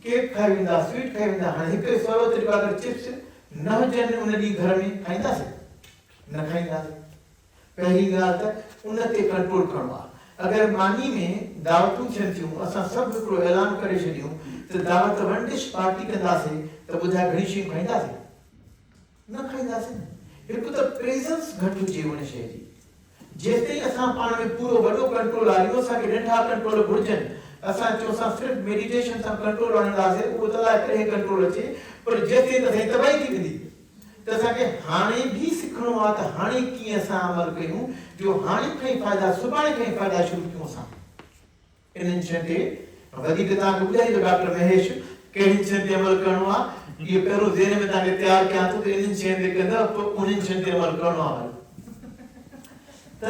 केक खाई वेंदा, स्वीट खाई वेंदा। हाणे हिकु सवलो तरीक़ो, अगरि चिप्स न हुजनि उन ॾींहुं घर में, खाईंदासीं न खाईंदासीं। पहिरीं ॻाल्हि त उन ते कंट्रोल करिणो आहे। अगरि मानी में दावतूं थियनि थियूं, असां सभु हिकिड़ो ऐलान करे छॾियूं त दावत वन डिश पार्टी कंदासीं, त ॿुधाए घणी शयूं खाईंदासीं, न खाईंदासीं। हिकु त प्रेज़ेंस घटि हुजे उन शइ जी, जेसिताईं असां पाण में पूरो वॾो कंट्रोल आणियूं, असांखे नंढा कंट्रोल घुरिजनि। असां चऊं असां सिर्फ़ु मेडिटेशन सां कंट्रोल आणींदासीं, उहो त अलाए करे कंट्रोल अचे, पर जेसिताईं त असांजी तबाही थी वेंदी। त असांखे हाणे बि सिखणो आहे त हाणे कीअं असां अमल कयूं, जो हाणे खां ई फ़ाइदा, सुभाणे खां ई फ़ाइदा शुरू कयूं असां। इन्हनि शयुनि ते वधीक तव्हांखे ॿुधाईंदो डॉक्टर महेश कहिड़ियुनि शयुनि ते अमल करिणो आहे। इहो पहिरियों ज़हन में तव्हांखे तयारु कयां थो त इन्हनि शयुनि ते कंदव, पोइ उन्हनि शयुनि ते अमल करिणो आहे। त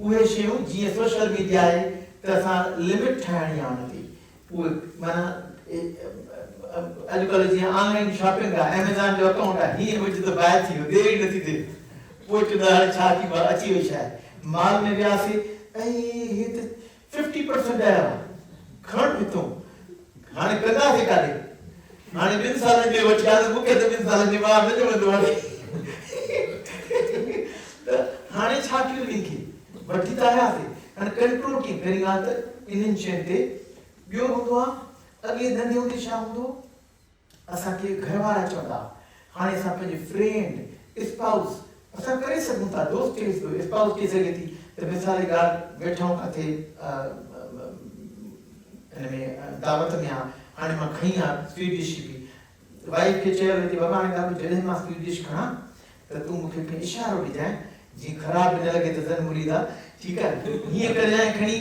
उहे शयूं जीअं सोशल मीडिया आहे त असां लिमिट ठाहिणी आहे उन ते। उहे माना अॼुकल्ह जीअं ऑनलाइन शॉपिंग आहे, अमेज़ॉन जो अकाउंट आहे, हीअं विझ त ॿाहिरि थी वियो, देरि नथी थिए, पोइ चवंदा हाणे छा थी वियो, अची वई शइ। माल में वियासीं ऐं हीअ त 50% आयो आहे, खण पितो, हाणे कंदासीं काॾे। हाणे 2 सालनि जो वठी आयो, मूंखे त 2 सालनि जे ॿार न ॼमंदो हाणे। त हाणे छा कयूं, इन्हनि खे वठी त आयासीं, हाणे कंट्रोल कीअं। पहिरीं ॻाल्हि त इन्हनि शयुनि ते। ॿियो हूंदो आहे, अॻे नंढे हूंदे छा हूंदो, असांखे घरवारा चवंदा, हाणे असां पंहिंजे फ्रेंड, स्पाउस असां करे सघूं था, दोस्त चई सघो, स्पाउस चई सघे थी त मिसाल जी ॻाल्हि, वेठा आहियूं किथे हिन में दावत में आहे, हाणे मां खई आहे स्वीट डिश बि, वाइफ खे चयो वञे बाबा हाणे ॻाल्हि जॾहिं मां स्वीट डिश खणा त तूं मूंखे कंहिं इशारो ॾिजांइ, जीअं ख़राबु न लॻे त ज़न मुरीदा, ठीकु आहे, हीअं कजांइ खणी,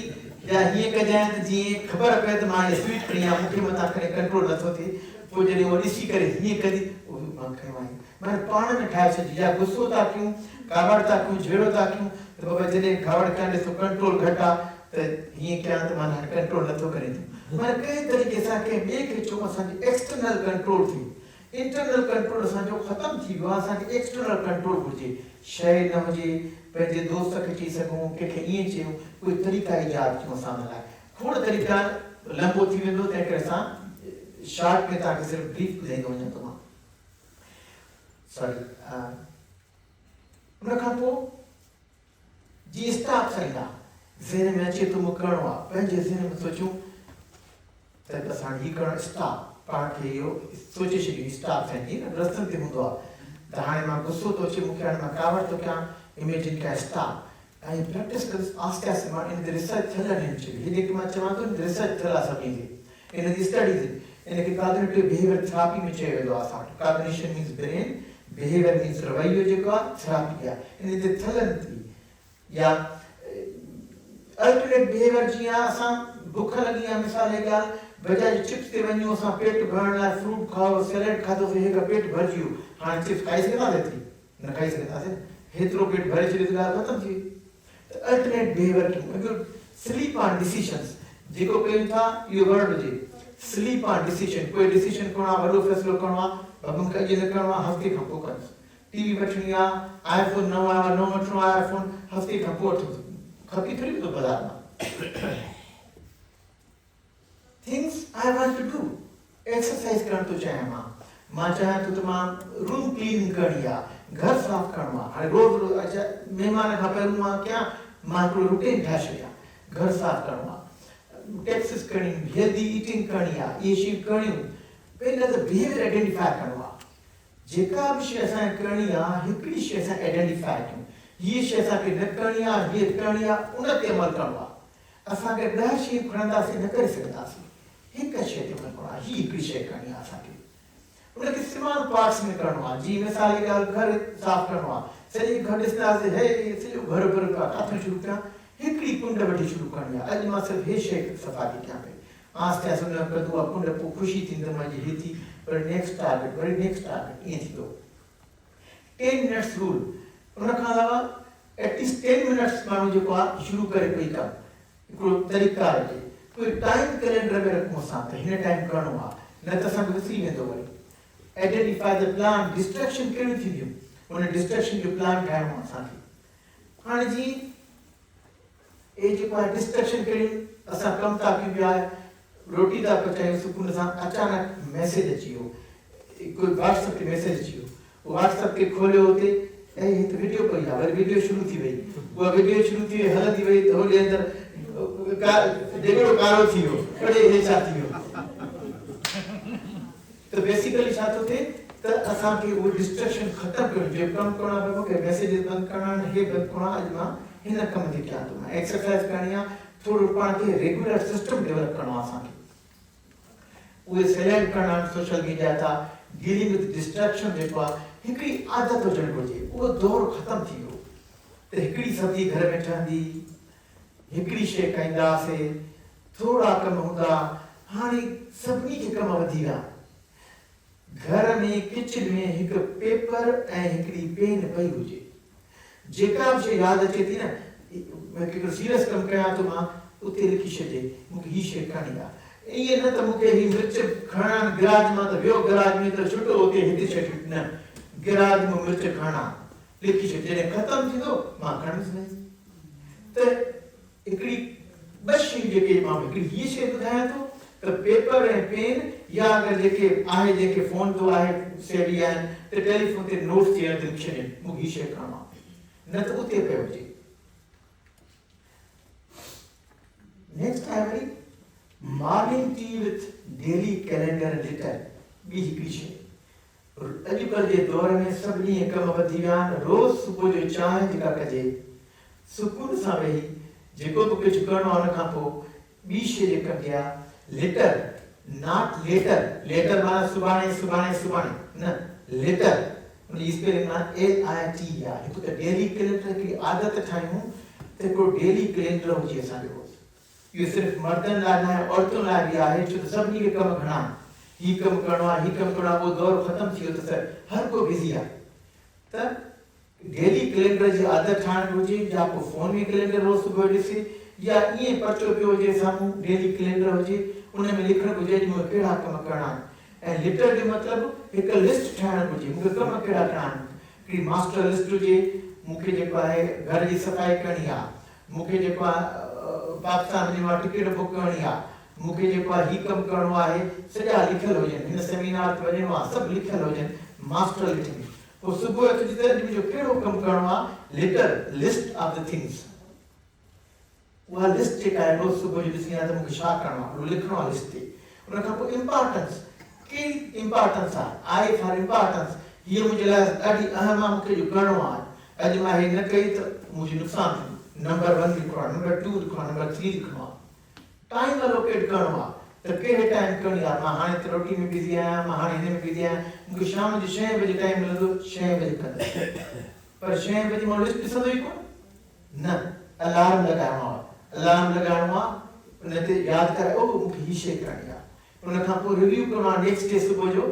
या हीअं कजांइ त जीअं ख़बर पए त मां इहा स्वीट खणी आहे, मूंखे मथां खणी कंट्रोल नथो थिए। पोइ जॾहिं उहो ॾिसी करे हीअं करी मां खयो आहे माना पाण में ठाहे छॾी या गुस्सो था कयूं कावड़ था कयूं झेड़ो था कयूं त बाबा जॾहिं कावड़ कयां ॾिसो कंट्रोल घटि आहे त हीअं कयां त माना कंट्रोल नथो करे थो माना कंहिं तरीक़े सां कंहिं ॿिए खे चऊं असांजी एक्सटर्नल कंट्रोल थी इंटरनल कंट्रोल असांजो ख़तमु थी वियो आहे असांखे एक्सटर्नल कंट्रोल घुरिजे शइ न हुजे पंहिंजे दोस्त खे चई सघूं कंहिंखे ईअं चयूं कोई तरीक़ा ईजाद कयूं असां लाइ खोड़ तरीक़ा लंबो थी वेंदो तंहिं करे असां शॉर्ट में तव्हांखे सिर्फ़ु ब्रीफ ॿुधाईंदो वञां थो मां सॉरी उन खां पोइ जीअं स्टाफ साईंदा ज़हन में अचे थो मूंखे करिणो आहे पंहिंजे ज़हन में सोचूं त असां हीअ करणु स्टाफ पाण खे इहो सोचे छॾियो स्टाफ साईं न रस्तनि ते हूंदो आहे त हाणे मां गुस्सो थो अचे मूंखे हाणे मां कावड़ थो कयां इमेजिन कयां स्टाफ ऐं प्रैक्टिस कंदुसि आहिस्ते आहिस्ते मां इन ते रिसर्च थियल आहिनि हीअ जेके मां चवां थो रिसर्च थियल आहे सभिनी ते इन जी स्टडीज़ इनखे कॉग्निटिव बिहेवियर थेरेपी में चयो वेंदो आहे असां वटि cognition means brain behaviour means रवैयो जेको आहे थेरेपी आहे इन ते थियलनि थी या अल्टरनेट बिहेवियर जीअं आहे असां बुख लॻी आहे मिसाल जी ॻाल्हि बजाए चिप्स ते वञूं असां पेट भरण लाइ फ्रूट खाओ सैलेड खाधोसीं हिकु पेट भरिजी वियो हाणे चिप्स खाई सघंदासीं न खाई सघंदासीं हेतिरो पेट भरे छॾियो त ॻाल्हि ख़तमु थी वई त अल्टरनेट बिहेवियर कयूं स्लीप ऑन डिसीशंस जेको कयूं था इहो वर्ड हुजे स्लीप ऑन डिसीजन कोई डिसीजन करणो आहे वॾो फ़ैसिलो करणो आहे बाबा मूंखे अॼु न करणो आहे हफ़्ते खां पोइ कंदुसि टीवी वठणी आहे आईफोन नओं आयो आहे नओं वठिणो आहे आईफोन हफ़्ते खां पोइ वठंदुसि खपी थोरी थो बाज़ारि मां things I want to do exercise करणु थो चाहियां मां चाहियां थो त मां रूम क्लीन करणी आहे घर साफ़ करणो आहे हाणे रोज़ अच्छा महिमान खां पहिरियों मां कयां मां हिकिड़ो रूटीन ठाहे छॾियां घर साफ़ करणो आहे टैक्सिस करणी हेल्दी ईटिंग करणी आहे इहे शयूं करणियूं पहिरियों त बिहेवियर आइडेंटिफाई करणो आहे जेका बि शइ असांखे करणी आहे हिकिड़ी शइ असां आइडेंटिफाई कयूं हीअ शइ असांखे न करणी आहे हीअ करणी आहे उन ते अमल करणो आहे असांखे 10 शयूं खणंदासीं न करे सघंदासीं हिकु शइ ते अमल करणो आहे हीअ हिकिड़ी शइ करणी आहे असांखे उनखे स्मॉल पार्ट्स में करणो आहे जीअं मिसाल जी ॻाल्हि घर साफ़ करणो आहे सॼी घर ॾिसंदासीं हे सॼो घर भर पियो आहे किथां शुरू कयां हिकिड़ी कुंड वठी शुरू करणी आहे अॼु मां सिर्फ़ु हे शइ सफ़ा थी कयां पई आहिस्ते आहिस्ते हुन कंदो आहे कुंड पोइ ख़ुशी थींदी त मुंहिंजी हे थी वरी नेक्स्ट टारगेट ईअं थींदो 10 मिनट्स रूल उन खां अलावा एटलीस्ट 10 मिनट्स माण्हू जेको आहे शुरू करे कोई कमु हिकिड़ो तरीक़ा हुजे कोई टाइम कैलेंडर में रखूं असां त हिन टाइम करणो आहे न त असांखे विसरी वेंदो वरी आइडेंटिफाई द प्लान डिस्ट्रैक्शन कहिड़ियूं थींदियूं उन डिस्ट्रैक्शन जो प्लान ठाहिणो आहे असांखे हाणे जी ए जेको आहे डिस्ट्रैक्शन कहिड़ियूं असां कमु था कयूं पिया रोटी था पचायूं सुकून सां अचानक मैसेज अची वियो कोई व्हाट्सएप ते मैसेज अची वियो व्हाट्सएप ते खोलियो हुते ऐं हिते वीडियो पई आहे वरी वीडियो शुरू थी वई उहा वीडियो शुरू थी वई हलंदी वई त होॾे अंदरि डेगड़ो कारो थी वियो कॾहिं हे छा थी वियो त बेसिकली छा थो थिए त असांखे उहो डिस्ट्रैक्शन ख़तमु करणु जो कमु करणो आहे मूंखे मैसेजिस बंदि करणा आहिनि हे बंदि करणो आहे अॼु मां हिन कम ते कयां थो मां एक्सरसाइज करणी आहे थोरो पाण खे रेगुलर सिस्टम डेवलप करणो आहे असांखे उहे साइलेंट करणा आहिनि सोशल मीडिया था डीलिंग विद डिस्ट्रैक्शन जेको आहे हिकिड़ी आदत हुजणु घुरिजे उहो दौर ख़तमु थी वियो त हिकिड़ी सब्जी घर में ठहंदी हिकिड़ी शइ खाईंदासीं थोरा कम हूंदा हाणे सभिनी खे कम वधी विया घर में किचन में हिकु पेपर ऐं हिकिड़ी पेन पई हुजे जेका बि शइ यादि अचे थी न हिकिड़ो सीरियस कमु कयां थो मां उते लिखी छॾे मूंखे हीअ शइ करणी आहे ईअं न त मूंखे हीअ मिर्च खणा गिराज मां त वियो गिराज में त छुटो हुते हिते छॾ न गिराज में मिर्च खणा लिखी छॾ जॾहिं ख़तमु थींदो मां खणंदुसि त हिकिड़ी 2 शयूं जेके मां हिकिड़ी हीअ शइ ॿुधायां थो त पेपर ऐं पेन या अगरि जेके आहे जेके फ़ोन तो आहे सेवी आहिनि त टेलीफोन ते नोट्स थियण ते लिखी छॾनि मूंखे हीअ शइ करणो आहे न त उते पियो हुजे नेक्स्ट आहे वरी morning tea with daily calendar letter ॿी हिकिड़ी शइ अॼुकल्ह जे दौर में सभिनी कम वधी विया आहिनि रोज़ सुबुह जो चांहि जेका कजे सुकून सां वेही जेको बि कुझु करणो आहे हुन खां पोइ ॿी शइ जेका कबी आहे लेटर नॉट लेटर लेटर माना सुभाणे सुभाणे सुभाणे न लेटर उनजी स्पेलिंग माना LIT आहे हिकु त डेली कैलेंडर हिकिड़ी आदत ठाहियूं त हिकिड़ो डेली कैलेंडर हुजे असांजो इहो सिर्फ़ु मर्दनि लाइ न आहे औरतुनि लाइ बि आहे छो त सभिनी खे कम घणा ही कम करणो आहे, ही कम करणो आहे, वो दौर खत्म थी वियो त हर को बिज़ी आहे। त डेली कैलेंडर जी आदत ठाहिण घुरिजे, या को फोन में कैलेंडर रोज़ सुबुह ॾिसे, या ईअं पर्चो पियो हुजे साम्हूं डेली कैलेंडर हुजे, उन में लिखणु घुरिजे मूंखे कहिड़ा कम करणा आहिनि। ऐं लिटर जो मतिलबु हिकु लिस्ट ठाहिणु घुरिजे, मूंखे कम कहिड़ा करणा आहिनि। हिकिड़ी मास्टर लिस्ट हुजे, मूंखे जेको आहे घर जी सफ़ाई करणी आहे, मूंखे जेको आहे पाकिस्तान वञण वारी टिकट बुक करणी आहे, मूंखे जेको आहे ही कमु करणो आहे, सॼा लिखियल हुजनि, हिन सेमिनार ते वञिणो आहे, सभु लिखियल हुजनि मास्टर लिस्ट में। पोइ सुबुह अची त मुंहिंजो कहिड़ो कमु करणो आहे, litre list of the things. उहा लिस्ट जेका आहे रोज़ सुबुह जो ॾिसणी आहे त मूंखे छा करणो आहे, उहो लिखणो आहे लिस्ट ते। उन खां पोइ इम्पोर्टेंस, कहिड़ी इम्पोर्टेंस आहे, आई फॉर इम्पोर्टेंस, हीअ मुंहिंजे लाइ ॾाढी अहम आहे, मूंखे इहो करणो आहे। अॼु मां हे न कई त मुंहिंजो नुक़सानु थींदो। नंबर 1 लिखणो आहे, नंबर 2 लिखणो आहे, नंबर 3 लिखणो आहे। टाइम अलोकेट करणो आहे त कहिड़े टाइम करणी आहे। मां हाणे त रोटी में बिज़ी आहियां, मां हाणे हिन में बिज़ी आहियां, मूंखे शाम जो 6 बजे टाइम मिलंदो, 6 बजे कंदुसि। पर 6 बजे मां लिस्ट ॾिसंदो ई कोन न, अलार्म लॻाइणो आहे, अलार्म लॻाइणो आहे, उन ते यादि कराए ओ मूंखे हीअ शइ करणी आहे। उन खां पोइ रिव्यू करणो आहे नेक्स्ट डे सुबुह जो,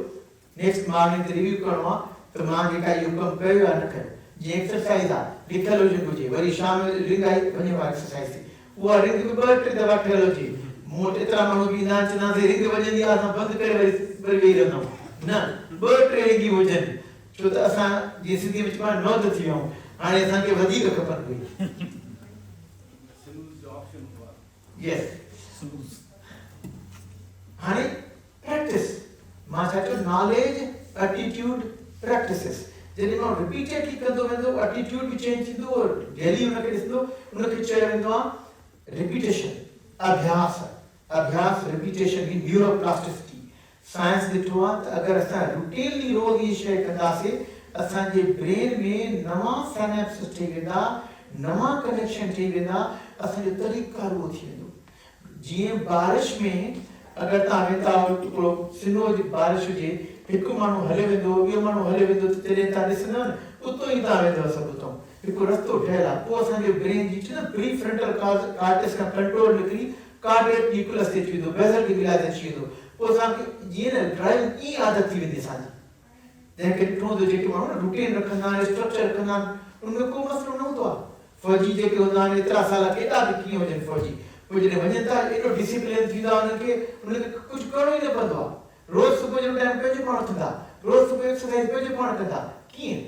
नेक्स्ट मॉर्निंग ते रिव्यू करणो आहे त मां जेका इहो कमु कयो आहे न कयो। जीअं एक्सरसाइज़ आहे, लिखियल हुजणु घुरिजे, वरी शाम जो रिंग आई वञो आहे एक्सरसाइज़ ते, उहा रिंग बि 2-3 दफ़ा ठहियल हुजे। मूं वटि एतिरा माण्हू बि ईंदा आहिनि, चवंदासीं रिंग वॼंदी आहे, असां बंदि करे वरी वेही रहंदा आहियूं। न, 2-3 रिंगियूं हुजनि, छो त असां जीअं सिंधी में चइबो आहे नौद थी वियूं, हाणे असांखे वधीक खपनि हुई। यस, हाणे प्रैक्टिस, मां छा चयो नॉलेज एटीट्यूड प्रैक्टिसिस। जॾहिं मां रिपीटेडली कंदो वेंदो, एटीट्यूड बि चेंज थींदो, डेली उनखे ॾिसंदो, उनखे चयो वेंदो आहे रिपीटेशन, अभ्यास, अभ्यास रिपीटेशन की न्यूरोप्लास्टिसिटी। साइंस ॾिठो आहे त अगरि असां रूटीनली रोज़ इहा शइ कंदासीं, असांजे ब्रेन में नवां सिनेप्सिस ठही वेंदा, नवां कनेक्शन ठही वेंदा, असांजो तरीक़ारो थी वेंदो। जीअं बारिश में अगरि तव्हां वेंदा हो, हिकिड़ो सिनो जी बारिश हुजे, हिकु माण्हू हले वेंदो, ॿियो माण्हू हले वेंदो, त जॾहिं तव्हां ॾिसंदव न उतो ई तव्हां वेंदव सभु उतां, हिकु रस्तो ठहियलु आहे। पोइ असांजे ब्रेन जी न प्री फ्रंटल कॉर्टेक्स खां कंट्रोल निकिरी कार्डियक न्यूक्लियस ते अची वेंदो, बेसल गैंग्लिया ते अची वेंदो। पोइ असांखे जीअं न ड्राइविंग ईअं आदत थी वेंदी असांजी। जंहिंखे ॾिठो हूंदो, जेके माण्हू न रूटीन रखंदा आहिनि, स्ट्रक्चर रखंदा आहिनि, उनमें को मसइलो न हूंदो आहे। फौजी जेके हूंदा आहिनि, एतिरा साल केॾा बि कीअं हुजनि फौजी, पोइ जॾहिं वञनि था एॾो डिसिप्लिन थींदो आहे, उनखे कुझु करणो ई न पवंदो आहे। रोज़ सुबुह जो टाइम पंहिंजो पाण कंदा, रोज़ सुबुह एक्सरसाइज पंहिंजो पाण कंदा। कीअं?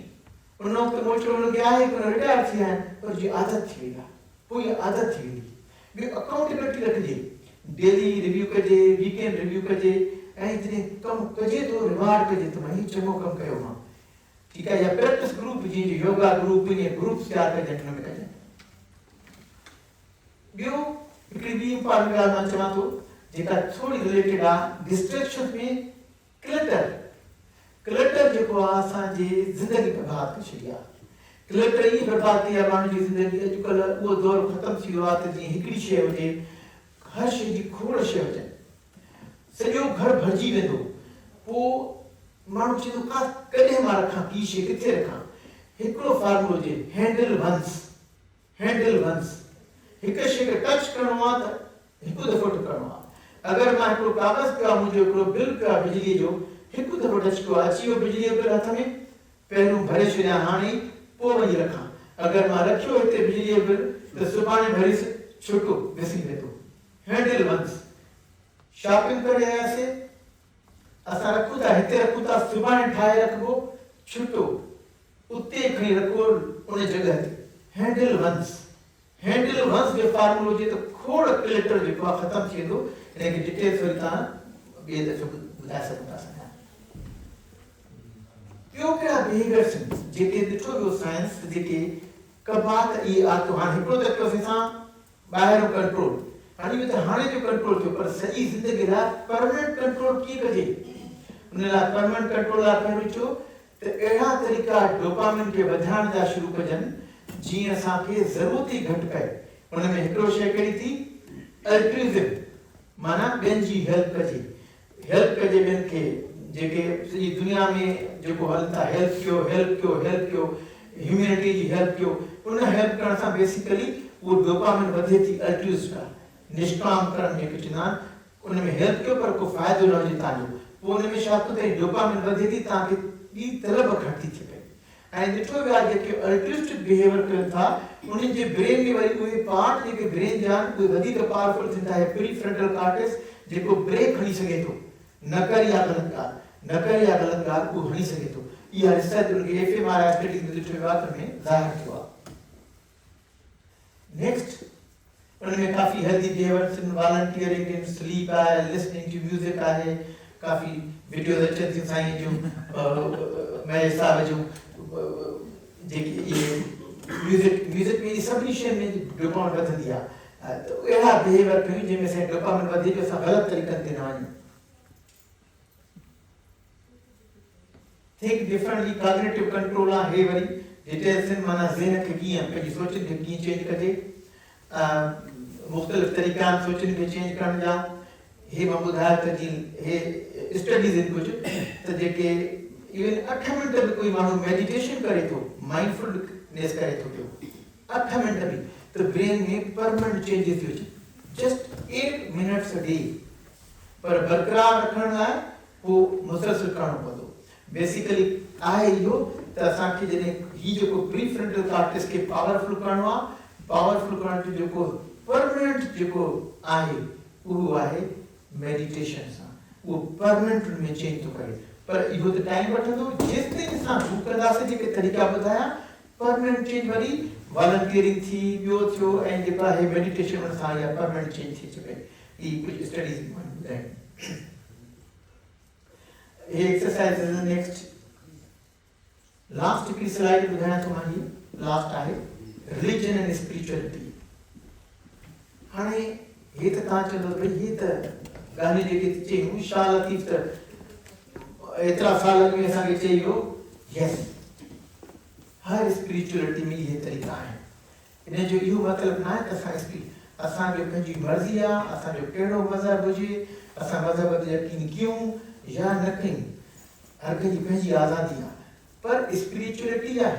उन वक़्तु मोचड़ो हुनखे आहे कि रिटायर थी विया आहिनि, पर जी आदत थी वई आहे, पोइ इहा आदत थी वेंदी। ॿियो अकाउंटेबिलिटी रखिजे, डेली रिव्यू कजे, वीकेंड रिव्यू कजे, ऐं जॾहिं कमु कजे थो रिवार्ड कजे त मां हीउ चङो कमु कयो मां, ठीकु आहे। या प्रैक्टिस ग्रुप, जीअं योगा ग्रुप, ईअं ग्रुप्स तयारु कजनि, हुन में कजनि। ॿियो हिकिड़ी ॿी इंपॉर्टेंट ॻाल्हि मां चवां थो, जेका थोड़ी रिलेटेड आहे डिस्ट्रैक्शन में क्लटर। क्लटर जेको आहे असांजी ज़िंदगी बर्बाद करे छॾी आहे। क्लटर ई बर्बाद कई आहे माण्हू जी ज़िंदगी। अॼुकल्ह उहो दौर ख़तमु थी वियो आहे त जीअं हिकिड़ी शइ हुजे, हर शइ जी खोड़ शइ हुजनि, सॼो घर भरिजी वेंदो। पोइ माण्हू चवंदो कॾहिं मां रखां, की शइ किथे रखां। हिकिड़ो फार्मूलो हुजे, हैंडल वंस, हैंडल वंस। हिकु शइ खे टच करणो आहे त हिकु दफ़ो टकरणो आहे। अगरि मां हिकिड़ो कागज़ पियो आहे, मुंहिंजो हिकिड़ो बिल पियो आहे बिजलीअ जो, हिकु दफ़ो टच कयो आहे, अची वियो बिजलीअ जो बिल हथ में, पहिरियों भरे छॾियां, हाणे पोइ वञी रखां। अगरि मां रखियो हिते बिजलीअ जो बिल त सुभाणे भरी छुटो विसी वेंदो। Handle once. शॉपिंग करे आयासीं, असां रखूं था, हिते रखूं था, सुभाणे ठाहे रखिबो, छुटो उते खणी रखो उन जॻह ते। Handle once. हैंडल वंस जो फार्मूलो हुजे त खोड़ क्लटर जेको आहे ख़तमु थी वेंदो। हिनखे डिटेल्स वरी तव्हां ॿिए दफ़े ॿुधाए सघूं था। ॿियो कहिड़ा बिहेवियर्स आहिनि जेके ॾिठो वियो साइंस, जेके कबात इहे आदतूं। हाणे हिकिड़ो त कयोसीं असां ॿाहिरों कंट्रोल, हाणे जो कंट्रोल थियो, पर सॼी ज़िंदगी लाइ परमानेंट कंट्रोल कीअं कजे? उन लाइ परमानेंट कंट्रोल लाइ पहिरियों चयो त अहिड़ा तरीक़ा डोपामिन खे वधाइण जा शुरू कजनि जीअं असांखे ज़रूरत ई घटि पए। उन में हिकिड़ो शइ कहिड़ी थी? अल्ट्रुइज़म, माना ॿियनि जी हेल्प कजे, हेल्प कजे ॿियनि खे। जेके सॼी दुनिया में जेको हलनि था, हेल्प कयो, हेल्प कयो, हेल्प कयो, ह्यूमैनिटी जी हेल्प कयो। उन हेल्प करण सां बेसिकली उहो डोपामिन वधे थी, अल्ट्रुइस्ट आहे, निष्काम करण जेके चवंदा आहिनि। उन में हेल्प कयो पर को फ़ाइदो न हुजे तव्हांजो, पोइ हुन में छा थो थिए डोपामिन वधे थी तव्हांखे ॿी तलब घटि थी थिए ऐं ॾिठो वियो आहे जेके अल्ट्रिस्टिक बिहेवियर कनि था उन्हनि जे ब्रेन में वरी उहे पार्ट जेके ब्रेन जा आहिनि उहे वधीक पावरफुल थींदा आहे प्रीफ्रंटल कॉर्टेक्स जेको ब्रेक खणी सघे थो न कर या ग़लति ॻाल्हि उहो हणी सघे थो इहा रिसर्च उनखे एफएमआरआई स्टडीज़ में ॾिठो वियो आहे त में ज़ाहिर थियो आहे नेक्स्ट उनमें काफ़ी हेल्दी बिहेवियर्स आहिनि वॉलंटियरिंग इन स्लीप आहे लिसनिंग टू म्यूज़िक आहे काफ़ी वीडियोज़ अचनि थियूं साईं जूं महेश साहिब जूं जेकी इहे म्यूज़िक में सभिनी शयुनि में डोपामिन वधंदी आहे त अहिड़ा बिहेवियर कयूं जंहिंमें असांखे डोपामिन वधे जो असां ग़लति तरीक़नि ते न वञूं थिंक डिफरेंटली कॉग्निटिव कंट्रोल आहे हे वरी डिटेल्स आहिनि माना ज़हन खे कीअं पंहिंजी सोचनि खे कीअं चेंज कजे मुख़्तलिफ़ तरीक़ा आहिनि सोचनि खे चेंज करण जा हे मां ॿुधायो त जीअं हे स्टडीज़ आहिनि कुझु त जेके इवन 8 मिंट में कोई माण्हू मेडिटेशन करे थो माइंडफुलनेस करे थो पियो 8 मिंट में त ब्रेन में परमानेंट चेंजिस थी अचे जस्ट 8 मिनट्स अ डे पर बरक़रार रखण लाइ पोइ मुसलसल करणो पवंदो बेसिकली आहे इहो त असांखे जॾहिं हीउ जेको प्रीफ्रंटल कॉर्टेक्स खे पावरफुल करणो आहे पावरफुल करण जो जेको परमानेंट जेको आहे उहो आहे मेडिटेशन सां उहो परमानेंट में चेंज थो करे पर इहो त टाइम वठंदो जेसिताईं असां हू कंदासीं जेके तरीक़ा ॿुधाया परमानेंट चेंज वरी वॉलंटियरिंग थी ॿियो थियो ऐं जेका आहे मेडिटेशन सां इहा परमानेंट चेंज थी सघे इहे कुझु स्टडीज़ ॿुधाइनि ये एक्सरसाइज नेक्स्ट लास्ट की स्लाइड बुझाना तो मानी लास्ट आहे रिलीजन एंड स्पिरिचुअलिटी हाने ये त ता चलो भाई ये त गाने जेके चई शाह लतीफ त एतरा साल में असा के चाहियो यस हर स्पिरिचुअलिटी में ये तरीका है इन जो यो मतलब ना है त असा जो पंहिंजी मर्जी आ असा जो केड़ो मजहब हुजे असा मजहब ते यकीन क्यों या न कहीं हर कंहिंजी पंहिंजी आज़ादी आहे पर स्पिरिचुअलिटी या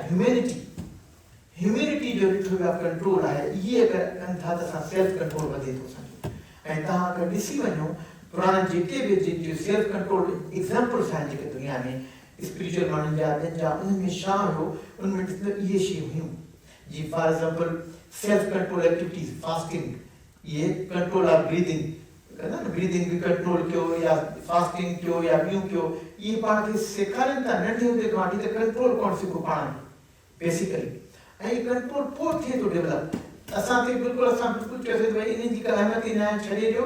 ह्यूमैनिटी जो ॾिठो वियो कंट्रोल आहे इहे अगरि कनि था त असां सेल्फ कंट्रोल वधे थो असांजो ऐं तव्हां अगरि ॾिसी वञो पुराणा जेके बि जो सेल्फ कंट्रोल एग्ज़ाम्पल्स आहिनि जेके दुनिया में स्पिरिचुअल माण्हुनि जा ॿियनि जा उनमें छा हुयो उनमें इहे शयूं हुयूं जीअं for example self control activities fasting इहे कंट्रोल ऑफ ब्रीदिंग ना ब्रीदिंग भी कंट्रोल कयो या फास्टिंग कयो या ॿियूं कयो ये पाण खे सेखारनि था नंढे हूंदे खां वठी त कंट्रोल कोन सिखो पाण बेसिकली ऐं कंट्रोल पोइ थिए थो डेवलप असांखे बिल्कुलु चयोसीं भई इन जी का अहमियत ई न आहे छॾे ॾियो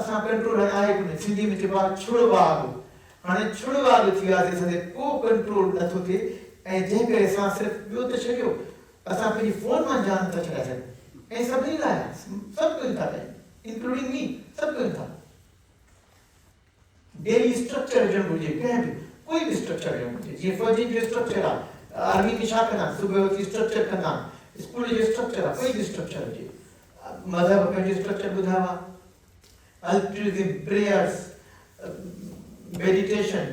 असां कंट्रोल आहे कोन्हे सिंधी में चइबो आहे छुड़वाग हाणे छुड़वाग थी वियासीं असांखे को कंट्रोल नथो थिए ऐं जंहिं करे असां सिर्फ़ु ॿियो त छॾियो असां पंहिंजी फ़ोन मां जान था छॾाए सघूं ऐं सभिनी लाइ सभु कयूं था पिया इंक्लूडिंग मी सब कयूं था डेली स्ट्रक्चर हुजणु घुरिजे कंहिं बि कोई बि स्ट्रक्चर हुजणु घुरिजे जीअं फौजी जो स्ट्रक्चर आहे आर्मी में छा कंदा सुबुह उथी स्ट्रक्चर कंदा स्कूल जो स्ट्रक्चर आहे कोई बि स्ट्रक्चर हुजे मज़हब पंहिंजो स्ट्रक्चर ॿुधायो आहे अल्ट्रिज्म प्रेयर्स मेडिटेशन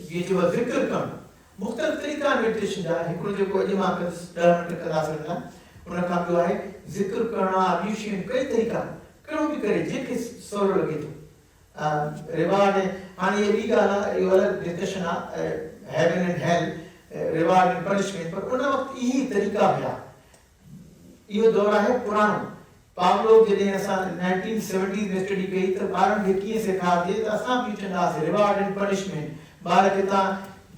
जीअं चइबो आहे ज़िक्र करणु मुख़्तलिफ़ तरीक़ा मेडिटेशन जा हिकिड़ो जेको अॼु मां 10 मिंट कंदासीं उन खां ॿियो आहे ज़िक्र करणु आहे ॿियूं शयूं कई तरीक़ा कहिड़ो बि करे जेके सवलो लॻे थो रिवार्ड हाणे इहा ॿी ॻाल्हि आहे इहो अलॻि डिस्कशन आहे heaven and hell reward and punishment पर उन वक़्तु इहे ई तरीक़ा हुया इहो दौरु आहे पुराणो पावलोव जॾहिं असां 1970 में स्टडी कई त ॿारनि खे कीअं सेखारिजे त असां बि चवंदा हुआसीं रिवार्ड एंड पनिशमेंट ॿार खे तव्हां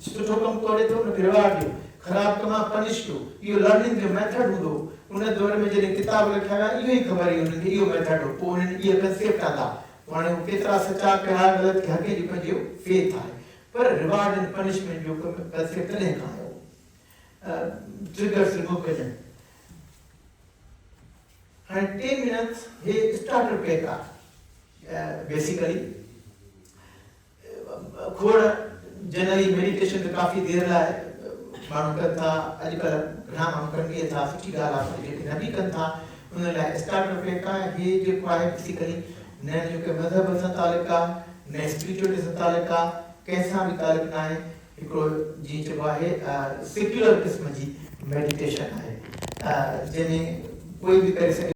सुठो कमु करे थो उनखे रिवार्ड ॾियो ख़राबु कमु आहे पनिश कयो इहो लर्निंग जो मेथड हूंदो उन दौर में जॾहिं किताब लिखिया विया इहो ई ख़बर हुई उन्हनि खे इहो मेथड हो पोइ उन्हनि इहे कंसेप्ट आंदा हाणे हू केतिरा सचा कया ग़लति कया कंहिंजो पंहिंजो फेथ आहे पर रिवार्ड एंड पनिशमेंट जो कंसेप्ट तॾहिं खां आयो ट्रिगर्स रिमूव कजनि हाणे 10 मिनट्स हे स्टार्टर पैक आहे बेसिकली खोड़ जनरली मेडिटेशन त काफ़ी देर लाइ माण्हू कनि था अॼुकल्ह घणा माण्हू कनि था सुठी ॻाल्हि आहे जेके न बि कनि था उन लाइ स्टार्टर पैक आहे हे जेको आहे बेसिकली न जेके मज़हब सां तालुक आहे न स्पिरिचुअलिटी सां तालुक आहे कंहिंसां बि तालुक न आहे हिकिड़ो जीअं चइबो आहे सेक्युलर क़िस्म जी मेडिटेशन आहे जंहिंमें कोई बि करे सघे